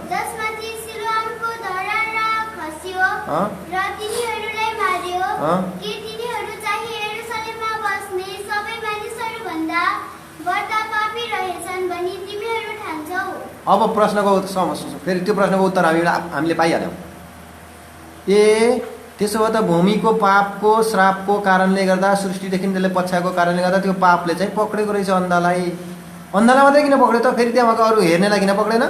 जसमाथि सिलोआमको धरहरा खस्यो र तिनीहरूलाई मार्यो, के तिनीहरू चाहिँ यरुशलेममा बस्ने सबै मानिसहरूभन्दा बढ्ता पापी रहेछन् भनी तिमीहरू ठान्छौ? अब प्रश्नको फेरि त्यो प्रश्नको उत्तर हामीले पाइहाल्यौँ। त्यसो भए त भूमिको पापको श्रापको कारणले गर्दा, सृष्टिदेखि त्यसले पछ्याएको कारणले गर्दा त्यो पापले चाहिँ पक्रेको रहेछ अन्धालाई। अन्धालाई मात्रै किन पक्र्यो त? फेरि त्यहाँ भएको अरू हेर्नेलाई किन पक्रेन?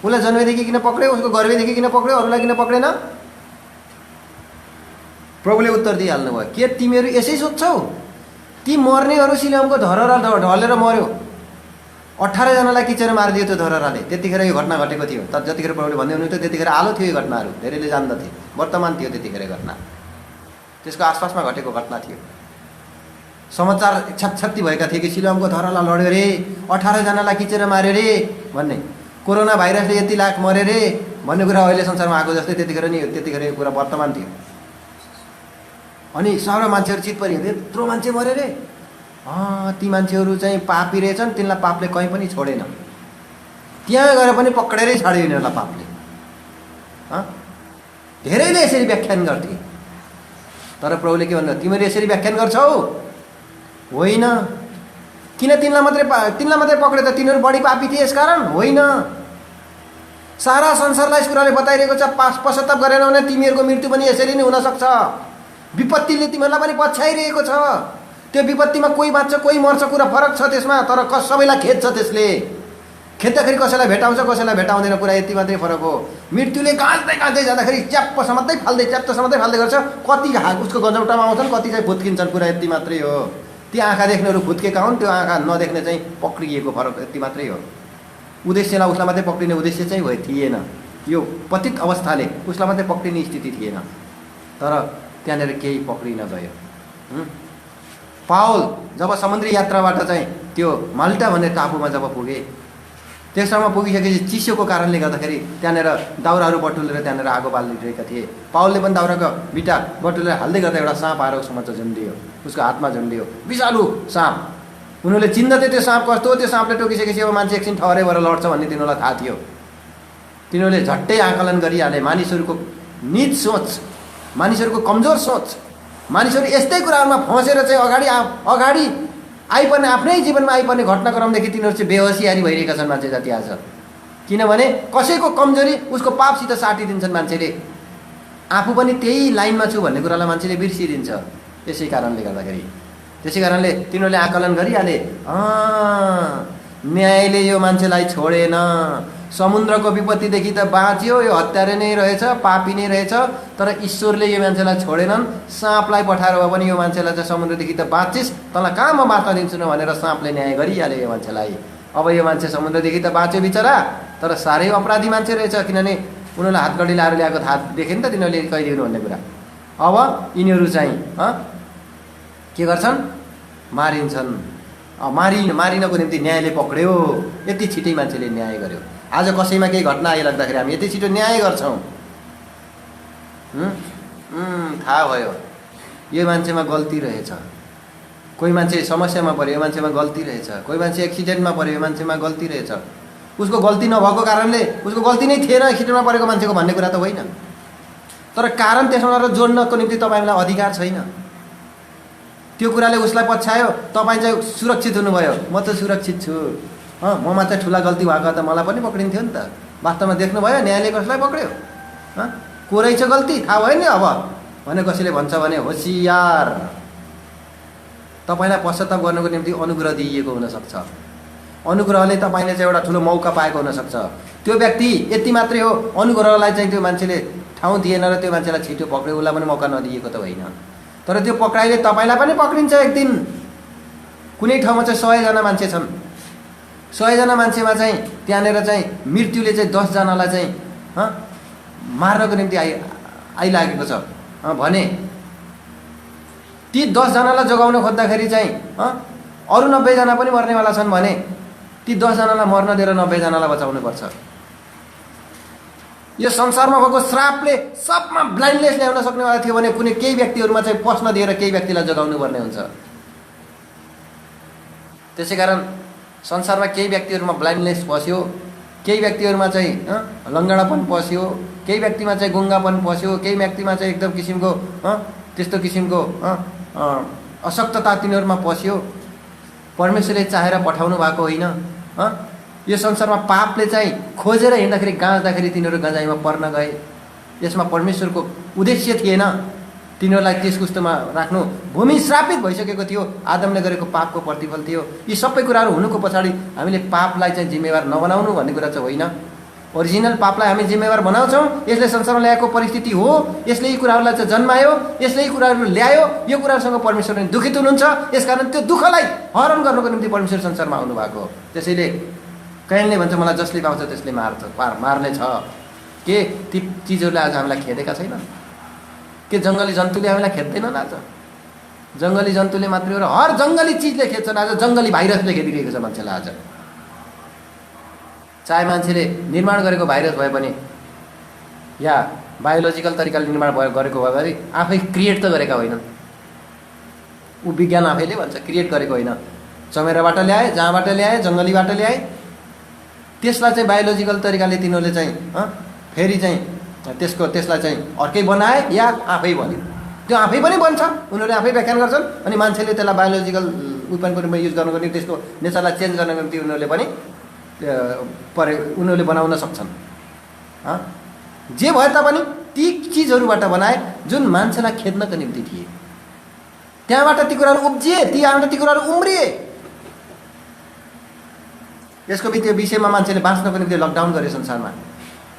उसलाई जन्मेदेखि किन पक्र्यो? उसको गर्भदेखि किन पक्र्यो? अरूलाई किन पक्रेन? प्रभुले उत्तर दिइहाल्नु भयो। के तिमीहरू यसै सोध्छौ? ती मर्नेहरू सिलोआमको धरहरा ढलेर मर्यो। 18 जनालाई किचेर मारिदियो त्यो धरहराले। त्यतिखेर यो घटना घटेको थियो। तर जतिखेर प्रभुले भन्दै हुनुहुन्थ्यो त्यतिखेर आलो थियो यो घटनाहरू। धेरैले जान्दथे, वर्तमान थियो त्यतिखेर घटना। त्यसको आसपासमा घटेको घटना थियो। समाचार छत्छत्ती भएका थिए कि सिलोआमको धरहरा लड्यो रे, 18 जनालाई किचेर मार्यो रे भन्ने, कोरोना भाइरसले यति लाख मर्यो रे भन्ने कुरा अहिले संसारमा आएको जस्तै त्यतिखेर यो कुरा वर्तमान थियो। अनि सहरमा मान्छेहरू चित परि यत्रो मान्छे मर्यो रे, ती मान्छेहरू चाहिँ पापी रहेछन्, तिनलाई पापले कहीँ पनि छोडेन। त्यहाँ गएर पनि पक्रेरै छाड्यो यिनीहरूलाई पापले। धेरैले यसरी व्याख्यान गर्थे, तर प्रभुले के भन्नु? तिमीहरू यसरी व्याख्यान गर्छौ? होइन। किन तिनलाई मात्रै पक्र्यो त? तिनीहरू बढी पापी थिए यसकारण? होइन। सारा संसारलाई यस कुराले बताइरहेको छ, पश्चाताप गरेन भने तिमीहरूको मृत्यु पनि यसरी नै हुनसक्छ। विपत्तिले तिमीहरूलाई पनि पछ्याइरहेको छ। त्यो विपत्तिमा कोही बाँच्छ, कोही मर्छ, कुरा फरक छ त्यसमा, तर सबैलाई खेद्छ। त्यसले खेद्दाखेरि कसैलाई भेटाउँछ, कसैलाई भेटाउँदैन, कुरा यति मात्रै फरक हो। मृत्युले गाँच्दै जाँदाखेरि च्याप्प समात्दै फाल्दै गर्छ। कति उसको गजौटामा आउँछन्, कति चाहिँ फुत्किन्छन्, कुरा यति मात्रै हो। ती आँखा देख्नेहरू फुत्केका हुन्, त्यो आँखा नदेख्ने चाहिँ पक्रिएको फरक यति मात्रै हो। उद्देश्यलाई उसलाई मात्रै पक्रिने उद्देश्य चाहिँ थिएन। यो पतित अवस्थाले उसलाई मात्रै पक्रिने स्थिति थिएन, तर त्यहाँनिर केही पक्रिन गयो। पावल जब समुद्री यात्राबाट चाहिँ त्यो माल्टा भन्ने टापुमा जब पुगे, त्यस ठाउँमा पुगिसकेपछि चिसोको कारणले गर्दाखेरि त्यहाँनिर दाउराहरू बटुलेर त्यहाँनिर आगो बालिरहेका थिए। पावलले पनि दाउराको बिटा बटुलेर हाल्दै गर्दा एउटा साँप आएर उसमा झुन्डियो, उसको हातमा झुन्डियो, विषालु साँप। उनीहरूले चिन्दैथे त्यो साँप कस्तो हो, त्यो साँपले टोकिसकेपछि अब मान्छे एकछिन ठहरै भएर लड्छ भन्ने तिनीहरूलाई थाहा थियो। तिनीहरूले झट्टै आकलन गरिहाले मानिसहरूको नीच सोच, मानिसहरूको कमजोर सोच, मानिसहरू यस्तै कुराहरूमा फँसेर चाहिँ अगाडि आइपर्ने, आफ्नै जीवनमा आइपर्ने घटनाक्रमदेखि तिनीहरू चाहिँ बेहोसियारी भइरहेका छन् मान्छे जाति आज। किनभने कसैको कमजोरी उसको पापसित साटिदिन्छन् मान्छेले। आफू पनि त्यही लाइनमा छु भन्ने कुरालाई मान्छेले बिर्सिदिन्छ। त्यसै कारणले तिनीहरूले आकलन गरिहाले, न्यायले यो मान्छेलाई छोडेन, समुद्रको विपत्तिदेखि त बाँच्यो, यो हत्यारे नै रहेछ, पापी नै रहेछ, तर ईश्वरले यो मान्छेलाई छोडेनन्। साँपलाई पठाएर भए पनि यो मान्छेलाई चाहिँ समुद्रदेखि त बाँचिस्, तँलाई कहाँ म बाँच्न दिन्छु न भनेर साँपले न्याय गरिहाले यो मान्छेलाई। अब यो मान्छे समुद्रदेखि त बाँच्यो बिचरा, तर साह्रै अपराधी मान्छे रहेछ, किनभने उनीहरूलाई हातगढी लाएर ल्याएको थाहा देखे नि त तिनीहरूले कैदीहरू भन्ने कुरा। अब यिनीहरू चाहिँ के गर्छन्, मारिन्छन्। मारिनको निम्ति न्यायले पक्रियो। यति छिटै मान्छेले न्याय गर्यो। आज कसैमा केही घटना आइलाग्दाखेरि हामी यति छिटो न्याय गर्छौँ। थाहा भयो यो मान्छेमा गल्ती रहेछ, कोही मान्छे समस्यामा पऱ्यो यो मान्छेमा गल्ती रहेछ, कोही मान्छे एक्सिडेन्टमा पऱ्यो यो मान्छेमा गल्ती रहेछ, उसको गल्ती नभएको कारणले उसको गल्ती नै थिएन एक्सिडेन्टमा परेको मान्छेको भन्ने कुरा त होइन। तर कारण त्यसमा गएर जोड्नको निम्ति तपाईँलाई अधिकार छैन। त्यो कुराले उसलाई पछ्यायो, तपाईँ चाहिँ सुरक्षित हुनुभयो। म त सुरक्षित छु, ममा चाहिँ ठुला गल्ती भएको त मलाई पनि पक्रिन्थ्यो नि त। वास्तवमा देख्नुभयो न्यायले कसलाई पक्रियो? को रहेछ गल्ती थाहा भयो नि। अब भने कसैले भन्छ भने होसियार, तपाईँलाई पश्चाताप गर्नको निम्ति अनुग्रह दिइएको हुनसक्छ। अनुग्रहले तपाईँले चाहिँ एउटा ठुलो मौका पाएको हुनसक्छ। त्यो व्यक्ति यति मात्रै हो, अनुग्रहलाई चाहिँ त्यो मान्छेले ठाउँ दिएन र त्यो मान्छेलाई छिटो पक्रियो, उसलाई पनि मौका नदिएको त होइन। तर त्यो पक्राइले तपाईँलाई पनि पक्रिन्छ एक दिन। कुनै ठाउँमा चाहिँ 100 जना मान्छे छन्, 100 जना मान्छेमा चाहिँ त्यहाँनिर चाहिँ मृत्युले चाहिँ 10 जनालाई चाहिँ मार्नको निम्ति आइलागेको छ भने ती 10 जनालाई जोगाउन खोज्दाखेरि चाहिँ अरू 90 जना पनि मर्नेवाला छन् भने ती 10 जनालाई मर्न दिएर 90 जनालाई बचाउनुपर्छ। यो संसारमा भएको श्रापले सबमा ब्लाइन्डनेस ल्याउन सक्नेवाला थियो भने कुनै केही व्यक्तिहरूमा चाहिँ पस्न दिएर केही व्यक्तिलाई जोगाउनु पर्ने हुन्छ। त्यसै कारण संसारमा केही व्यक्तिहरूमा ब्लाइन्डनेस पस्यो, केही व्यक्तिहरूमा चाहिँ लङ्गडापन पस्यो, केही व्यक्तिमा चाहिँ गुङ्गापन पस्यो, केही व्यक्तिमा चाहिँ एकदम किसिमको त्यस्तो किसिमको अशक्तता तिनीहरूमा पस्यो। परमेश्वरले चाहेर पठाउनु भएको होइन। यो संसारमा पापले चाहिँ खोजेर हिँड्दाखेरि गाँच्दाखेरि तिनीहरू गँजाइमा पर्न गए। यसमा परमेश्वरको उद्देश्य थिएन तिनीहरूलाई त्यस कस्तोमा राख्नु। भूमि श्रापित भइसकेको थियो, आदमले गरेको पापको प्रतिफल थियो। यी सबै कुराहरू हुनुको पछाडि हामीले पापलाई चाहिँ जिम्मेवार नबनाउनु भन्ने कुरा चाहिँ होइन। ओरिजिनल पापलाई हामी जिम्मेवार बनाउँछौँ। यसले संसारमा ल्याएको परिस्थिति हो, यसले यी कुराहरूलाई चाहिँ जन्मायो, यसले यी कुराहरू ल्यायो। यो कुराहरूसँग परमेश्वर पनि दुखित हुनुहुन्छ। यसकारण त्यो दुःखलाई हरण गर्नको निम्ति परमेश्वर संसारमा आउनु भएको। त्यसैले कैनले भन्छ मलाई जसले पाउँछ त्यसले मार्ने छ। के ती चिजहरूले आज हामीलाई खेदेका छैनन्? के जङ्गली जन्तुले हामीलाई खेद्दैनन्? आज जङ्गली जन्तुले मात्रै हो र हर जङ्गली चिजले खेद्छन्। आज जङ्गली भाइरसले खेदिरहेको छ मान्छेलाई। आज चाहे मान्छेले निर्माण गरेको भाइरस भए पनि या बायोलोजिकल तरिकाले निर्माण गरेको भए पनि आफै क्रिएट त गरेका होइनन्। ऊ विज्ञान आफैले भन्छ क्रिएट गरेको होइन। चमेराबाट ल्याए, जहाँबाट ल्याए, जङ्गलीबाट ल्याए, त्यसलाई चाहिँ बायोलोजिकल तरिकाले तिनीहरूले चाहिँ फेरि चाहिँ त्यसलाई चाहिँ अर्कै बनाए या आफै बन्यो। त्यो आफै पनि बन्छ, उनीहरूले आफै व्याख्यान गर्छन्। अनि मान्छेले त्यसलाई बायोलोजिकल वेपनको रूपमा युज गर्नको निम्ति त्यसको नेचरलाई चेन्ज गर्नको निम्ति उनीहरूले बनाउन सक्छन्। जे भए तापनि ती चिजहरूबाट बनाए जुन मान्छेलाई खेद्नको निम्ति थिए। त्यहाँबाट ती कुराहरू उब्जिए, त्यहाँबाट ती कुराहरू उम्रिए। यसको विषयमा मान्छेले बाँच्नको निम्ति लकडाउन गरे संसारमा।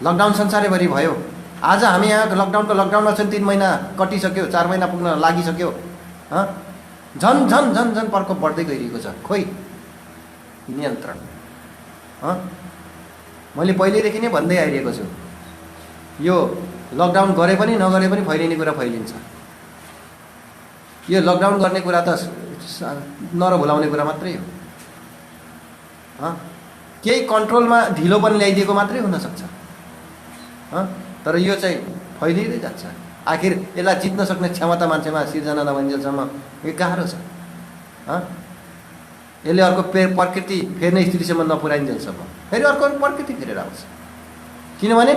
लकडाउन संसारैभरि भयो। आज हामी यहाँ लकडाउनमा छन्, 3 महिना कटिसक्यो, 4 महिना पुग्न लागिसक्यो। झन झन झन झन प्रकोप बढ्दै गइरहेको छ। खोइ नियन्त्रण। मैले पहिल्यैदेखि नै भन्दै आइरहेको छु, यो लकडाउन गरे पनि नगरे पनि फैलिने कुरा फैलिन्छ। यो लकडाउन गर्ने कुरा त नर भुलाउने कुरा मात्रै हो। केही कन्ट्रोलमा ढिलो पनि ल्याइदिएको मात्रै हुनसक्छ। तर यो चाहिँ फैलिँदै जान्छ। आखिर यसलाई जित्न सक्ने क्षमता मान्छेमा सिर्जना नभइन्जेलसम्म यो गाह्रो छ। यसले अर्को प्रकृति फेर्ने स्थितिसम्म नपुर्याइन्जेलसम्म फेरि अर्को प्रकृति फेरेर आउँछ। किनभने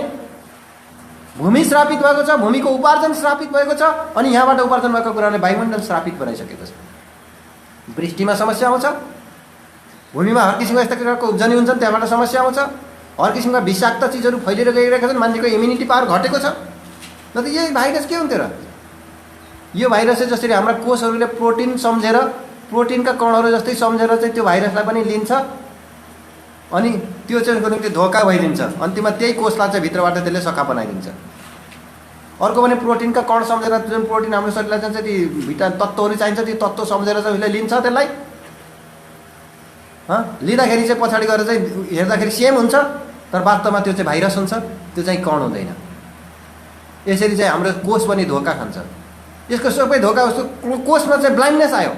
भूमि श्रापित भएको छ, भूमिको उपार्जन श्रापित भएको छ। अनि यहाँबाट उपार्जन भएको कुराले वायुमण्डल श्रापित बनाइसकेको छ। वृष्टिमा समस्या आउँछ, भूमिमा हर किसिमका यस्ता कुराको उब्जनी हुन्छन्, त्यहाँबाट समस्या आउँछ। हर किसिमका विषाक्त चिजहरू फैलिएर गइरहेका छन्। मान्छेको इम्युनिटी पावर घटेको छ। न त यही भाइरस के हुन्थ्यो र? यो भाइरसले जसरी हाम्रा कोषहरूले प्रोटिन सम्झेर, प्रोटिनका कणहरू जस्तै सम्झेर चाहिँ त्यो भाइरसलाई पनि लिन्छ अनि त्यो चाहिँ निम्ति धोका भइदिन्छ। अन्तिममा त्यही कोषलाई चाहिँ भित्रबाट त्यसले सखा बनाइदिन्छ। अर्को भने प्रोटिनका कण सम्झेर, जुन प्रोटिन हाम्रो शरीरलाई चाहिन्छ, ती तत्त्वहरू चाहिन्छ, ती तत्त्व सम्झेर चाहिँ उसले लिन्छ त्यसलाई लिँदाखेरि चाहिँ पछाडि गएर चाहिँ हेर्दाखेरि सेम हुन्छ, तर वास्तवमा त्यो चाहिँ भाइरस हुन्छ, त्यो चाहिँ कण हुँदैन। यसरी चाहिँ हाम्रो कोष पनि धोका खान्छ। यसको सबै धोका उसको कोषमा चाहिँ ब्लाइन्डनेस आयो,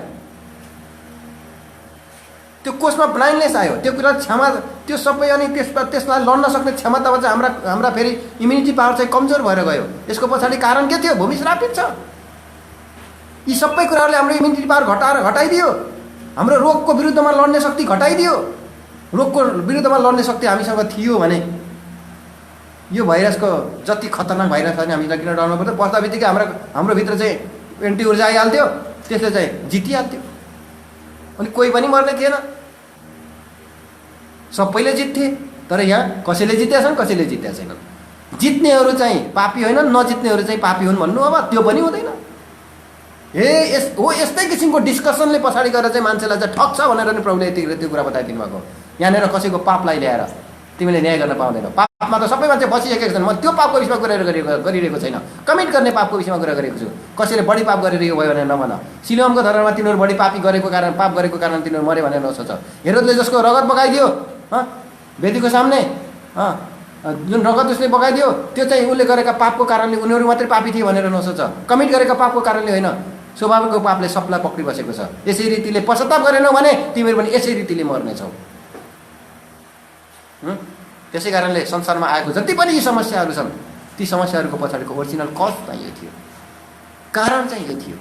त्यो कोषमा ब्लाइन्डनेस आयो, त्यो कुरा क्षमा त्यो सबै, अनि त्यसलाई लड्न सक्ने क्षमतामा चाहिँ हाम्रा फेरि इम्युनिटी पावर चाहिँ कमजोर भएर गयो। यसको पछाडि कारण के थियो? भूमि श्रापित छ। यी सबै कुराहरूले हाम्रो इम्युनिटी पावर घटाइदियो, हाम्रो रोगको विरुद्धमा लड्ने शक्ति घटाइदियो। रोगको विरुद्धमा लड्ने शक्ति हामीसँग थियो भने यो भाइरसको जति खतरनाक भाइरस छ नि हामीलाई किन डराउनु पर्छ? बस्दा बित्तिकै हाम्रो भित्र चाहिँ एन्टी ऊर्जा आइहाल्थ्यो, त्यसले चाहिँ जितिहाल्थ्यो, अनि कोही पनि मर्ने थिएन, सबैले जित्थे। तर यहाँ कसैले जितेका छन्, कसैले जितेका छैनन्। जित्नेहरू चाहिँ पापी होइनन्, नजित्नेहरू चाहिँ पापी हुन् भन्नु अब त्यो पनि हुँदैन। यस्तै किसिमको डिस्कसनले पछाडि गएर चाहिँ मान्छेलाई चाहिँ ठग्छ भनेर नि प्रभुले त्यो कुरा बताइदिनु भएको। यहाँनिर कसैको पापलाई ल्याएर तिमीले न्याय गर्न पाउँदैनौ। पापमा त सबै मान्छे फसिसकेका छन्। म त्यो पापको विषयमा कुरा गरिरहेको छैन, कमेन्ट गर्ने पापको विषयमा कुरा गरेको छु। कसैले बढी पाप गरिरहेको भयो भने नभन। सिलोमको धर्ममा तिनीहरू बढी पाप गरेको कारण तिनीहरू मरे भनेर नसोच। हेरोदले जसको रगत बगाइदियो वेदीको सामने, जुन रगत उसले बगाइदियो, त्यो चाहिँ उसले गरेका पापको कारणले उनीहरू मात्रै पापी थिए भनेर नसोच। कमिट गरेका पापको कारणले होइन, स्वभावको पापले सबलाई पक्रिबसेको छ। यसै रीतिले पश्चाताप गरेनौ भने तिमीहरू पनि यसै रीतिले मर्नेछौ। त्यसै कारणले संसारमा आएको जति पनि यी समस्याहरू छन्, ती समस्याहरूको पछाडिको ओरिजिनल कज चाहिँ यो थियो, कारण चाहिँ यो थियो।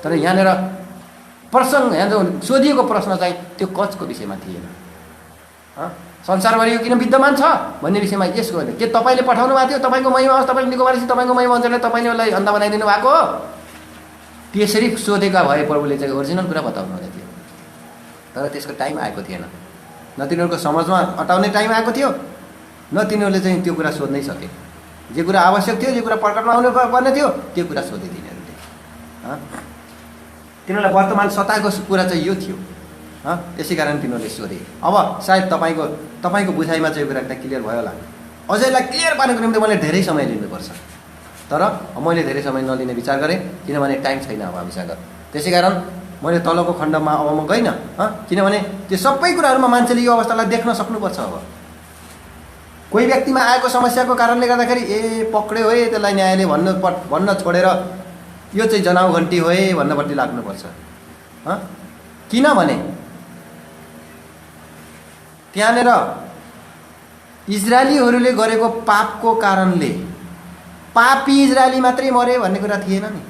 तर यहाँनिर प्रसङ्ग, यहाँ जो सोधिएको प्रश्न चाहिँ त्यो कजको विषयमा थिएन। संसारभरि यो किन विद्यमान छ भन्ने विषयमा यसको होइन। के तपाईँले पठाउनु भएको थियो? तपाईँको महिमा होस्, तपाईँले निको पारेपछि तपाईँको महिमा हुन्छ, तपाईँले उसलाई अन्त बनाइदिनु भएको हो? त्यसरी सोधेका भए प्रभुले चाहिँ ओरिजिनल कुरा बताउनु हुने थियो। तर त्यसको टाइम आएको थिएन, न तिनीहरूको समझमा अटाउने टाइम आएको थियो, न तिनीहरूले चाहिँ त्यो कुरा सोध्नै सके। जे कुरा आवश्यक थियो, जे कुरा प्रकटमा आउनु पर्ने थियो, त्यो कुरा सोधे तिनीहरूले। तिनीहरूलाई वर्तमान सताएको कुरा चाहिँ यो थियो। त्यसै कारण तिनीहरूले सोधे। अब सायद तपाईँको बुझाइमा चाहिँ यो कुरा एकदम क्लियर भयो होला। अझैलाई क्लियर पार्नको निम्ति मैले धेरै समय लिनुपर्छ, तर मैले धेरै समय नलिने विचार गरेँ, किनभने टाइम छैन अब हामीसँग। त्यसै कारण मैले तलको खण्डमा अब म गइनँ, किनभने त्यो सबै कुराहरूमा मान्छेले यो अवस्थालाई देख्न सक्नुपर्छ। अब कोही व्यक्तिमा आएको समस्याको कारणले गर्दाखेरि पक्रियो है त्यसलाई न्यायले भन्न छोडेर यो चाहिँ जनाउ घन्टी हो है भन्नपट्टि लाग्नुपर्छ। किनभने त्यहाँनिर इजरायलीहरूले गरेको पापको कारणले पापी इजरायली मात्रै मरे भन्ने कुरा थिएन नि।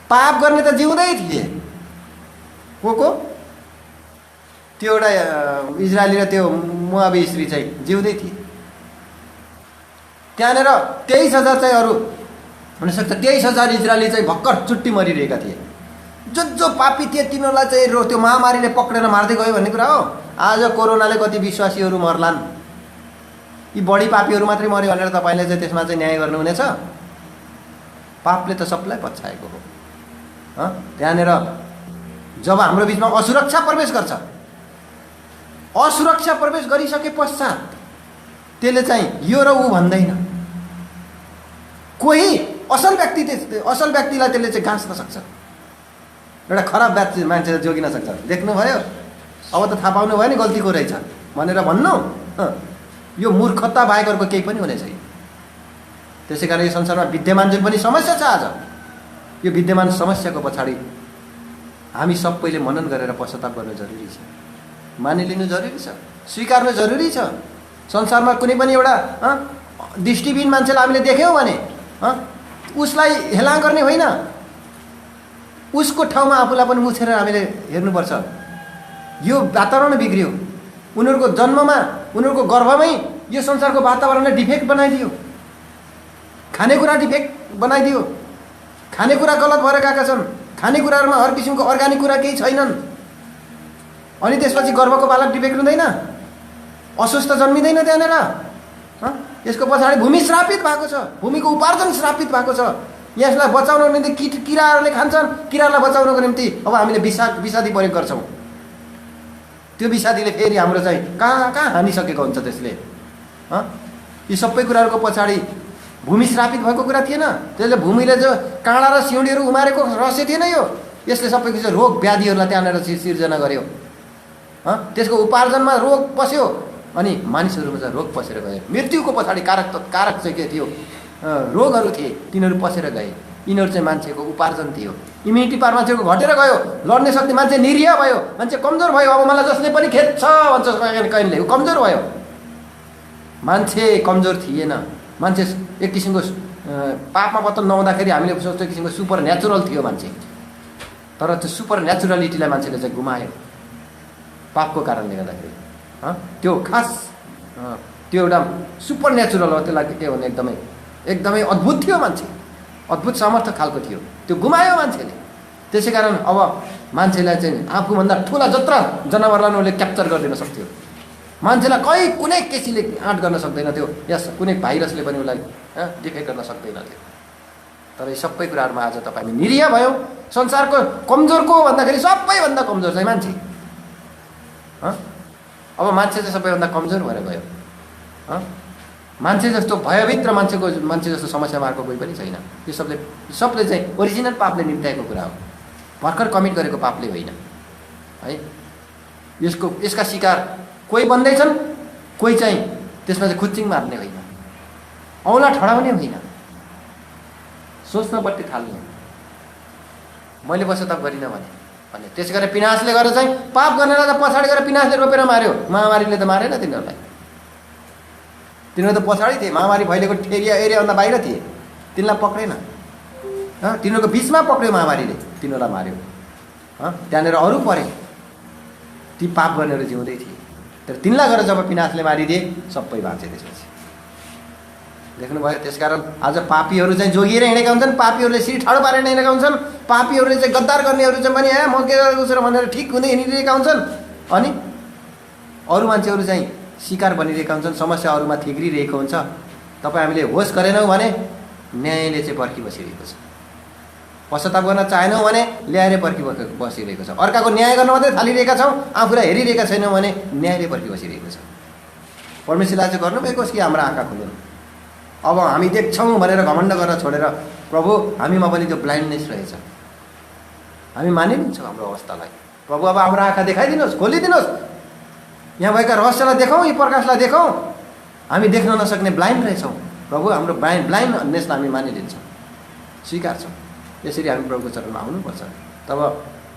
पाप गर्ने त जिउँदै थिए। को त्यो एउटा इजरायली र त्यो मोआबी स्त्री चाहिँ जिउँदै थिए। त्यहाँनिर 23,000 चाहिँ अरू हुनसक्छ 23,000 इजरायली चाहिँ भर्खर चुट्टी मरिरहेका थिए। जो पापी थिए तिनीहरूलाई चाहिँ त्यो महामारीले पक्रेर मार्दै गयो भन्ने कुरा हो। आज कोरोनाले कति विश्वासीहरू मर्लान्, यी बढी पापीहरू मात्रै मर्यो भनेर तपाईँले चाहिँ त्यसमा चाहिँ न्याय गर्नुहुनेछ? पापले त सबलाई पछ्याएको हो। त्यहाँनिर जब हाम्रो बिचमा असुरक्षा प्रवेश गर्छ, असुरक्षा प्रवेश गरिसके पश्चात त्यसले चाहिँ यो र ऊ भन्दैन। कोही असल व्यक्तिलाई त्यसले चाहिँ गाँच्न सक्छ, एउटा खराब मान्छेले जोगिन सक्छ। देख्नुभयो, अब त थाहा पाउनु भयो नि गल्ती को रहेछ भनेर भन्नु, यो मूर्खता बाहेक अर्को केही पनि हुने छैन। त्यसै कारण यो संसारमा विद्यमान जुन पनि समस्या छ आज, यो विद्यमान समस्याको पछाडि हामी सबैले मनन गरेर पश्चाताप गर्नु जरुरी छ, मानिलिनु जरुरी छ, स्वीकार्नु जरुरी छ। संसारमा कुनै पनि एउटा दृष्टिबिन मान्छेलाई हामीले देख्यौँ भने उसलाई हेला गर्ने होइन, उसको ठाउँमा आफूलाई पनि मुछेर हामीले हेर्नुपर्छ। यो वातावरण बिग्रियो, उनीहरूको जन्ममा उनीहरूको गर्भमै यो संसारको वातावरणले डिफेक्ट बनाइदियो, खानेकुरा डिफेक्ट बनाइदियो, खानेकुरा गलत भएर गएका छन्, खानेकुराहरूमा हर किसिमको अर्ग्यानिक कुरा केही छैनन्। अनि त्यसपछि गर्भको बालक डिफेक्ट हुँदैन, अस्वस्थ जन्मिँदैन त्यहाँनिर। यसको पछाडि भूमि श्रापित भएको छ, भूमिको उपार्जन श्रापित भएको छ। यसलाई बचाउनको निम्ति किराहरूले खान्छन्, किरालाई बचाउनको निम्ति अब हामीले विषादी प्रयोग गर्छौँ। त्यो विषादीले फेरि हाम्रो चाहिँ कहाँ हानिसकेको हुन्छ त्यसले। यी सबै कुराहरूको पछाडि भूमि श्रापित भएको कुरा थिएन? त्यसले भूमिले जो काँडा र सिउँडीहरू उमारेको रहस्य थिएन यो? यसले सबै किसिम रोग व्याधिहरूलाई त्यहाँनिर सिर्जना गर्यो। त्यसको उपार्जनमा रोग पस्यो अनि मानिसहरूमा चाहिँ रोग पसेर गयो। मृत्युको पछाडि कारक चाहिँ के थियो? रोगहरू थिए, तिनीहरू पसेर गए। यिनीहरू चाहिँ मान्छेको उपार्जन थियो। इम्युनिटी पावर मान्छेको घटेर गयो, लड्ने शक्ति मान्छे निरीह भयो, मान्छे कमजोर भयो। अब मलाई जसले पनि खेद्छ भन्छ कहिलेले, कमजोर भयो। मान्छे कमजोर थिएन, मान्छे एक किसिमको पापमा पत्ता नहुँदाखेरि हामीले सोच्छ एक किसिमको सुपर नेचुरल थियो मान्छे। तर त्यो सुपर नेचुरलिटीलाई मान्छेले चाहिँ गुमायो पापको कारणले गर्दाखेरि। त्यो खास त्यो एउटा सुपर नेचुरल हो, त्यसलाई के भने एकदमै अद्भुत थियो मान्छे, अद्भुत सामर्थ्य खालको थियो, त्यो गुमायो मान्छेले। त्यसै कारण अब मान्छेलाई चाहिँ आफूभन्दा ठुला जत्रा जनावरलाई उसले क्याप्चर गरिदिन सक्थ्यो। मान्छेलाई कुनै केसीले आँट गर्न सक्दैन थियो, यस कुनै भाइरसले पनि उसलाई डिफेक्ट गर्न सक्दैन थियो। तर यी सबै कुराहरूमा आज तपाईँ निरीह भयो। संसारको कमजोरको भन्दाखेरि सबैभन्दा कमजोर चाहिँ मान्छे। अब मान्छे चाहिँ सबैभन्दा कमजोर भएर गयो। मान्छे जस्तो भयभीत र मान्छे जस्तो समस्यामा अर्को कोही पनि छैन। यो सबले चाहिँ ओरिजिनल पापले निम्त्याएको कुरा हो, भर्खर कमिट गरेको पापले होइन है। यसका शिकार कोही बन्दैछन्, कोही चाहिँ त्यसमा चाहिँ खुच्चिङ मार्ने होइन, औँला ठडाउने होइन, सोच्नपट्टि थाल्ने। मैले पश्चाताप गरिनँ भने त्यसै गरेर पिनासले गरेर चाहिँ पाप गर्नेलाई त पछाडि गएर पिनासले रोपेर मार्यो। महामारीले त मारेन तिनीहरूलाई, तिनीहरू त पछाडि थिए। महामारी फैलेको एरियाभन्दा बाहिर थिए, तिनीलाई पक्रेन। तिनीहरूको बिचमा पक्रियो महामारीले, तिनीहरूलाई मार्यो। त्यहाँनिर अरू परे, ती पाप गर्नेहरू जिउँदै थिए। तर तिनलाई गरेर जब पिनासले मारिदिए सबै बाँचे। त्यसपछि देख्नुभयो। त्यसकारण आज पापीहरू चाहिँ जोगिएर हिँडेका हुन्छन्, पापीहरूले सिर ठाडो पारेर हिँडेका हुन्छन्, पापीहरूले चाहिँ गद्दार गर्नेहरू चाहिँ पनि म के गरेको भनेर ठिक हुँदै हिँडिरहेका हुन्छन्। अनि अरू मान्छेहरू चाहिँ शिकार बनिरहेका हुन्छन्, समस्या अरूमा थिग्रिरहेको हुन्छ। तपाईँ हामीले होस गरेनौँ भने न्यायले चाहिँ पर्खी बसिरहेको छ। पश्चाताप गर्न चाहेनौँ भने ल्याएर पर्खी बसिरहेको छ। अर्काको न्याय गर्न मात्रै थालिरहेका छौँ, आफूलाई हेरिरहेका छैनौँ भने न्यायले पर्खी बसिरहेको छ। परमेश्वरलाई चाहिँ गर्नुभएको छ कि हाम्रो आँखा खुल्नु। अब हामी देख्छौँ भनेर घमण्ड गरेर छोडेर प्रभु हामीमा पनि त्यो ब्लाइन्डनेस रहेछ, हामी मानिलिन्छौँ हाम्रो अवस्थालाई। प्रभु अब हाम्रो आँखा देखाइदिनुहोस्, खोलिदिनुहोस्, यहाँ भएका रहस्यलाई देखाउँ, यी प्रकाशलाई देखाउँ। हामी देख्न नसक्ने ब्लाइन्ड रहेछौँ प्रभु, हाम्रो ब्लाइन्डनेसलाई हामी मानिलिन्छौँ, स्वीकार्छौँ। यसरी हामी प्रभुको चरणमा आउनुपर्छ। तब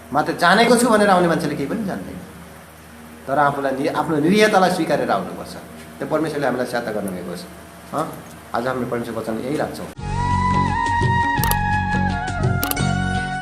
मात्र जानेको छु भनेर आउने मान्छेले केही पनि जान्दैन, तर आफूलाई आफ्नो निरीहतालाई स्वीकारेर आउनुपर्छ। त्यो परमेश्वरले हामीलाई सहायता गर्नुभएको छ। आज हाम्रो परमेश्वर वचन यही राख्छौँ।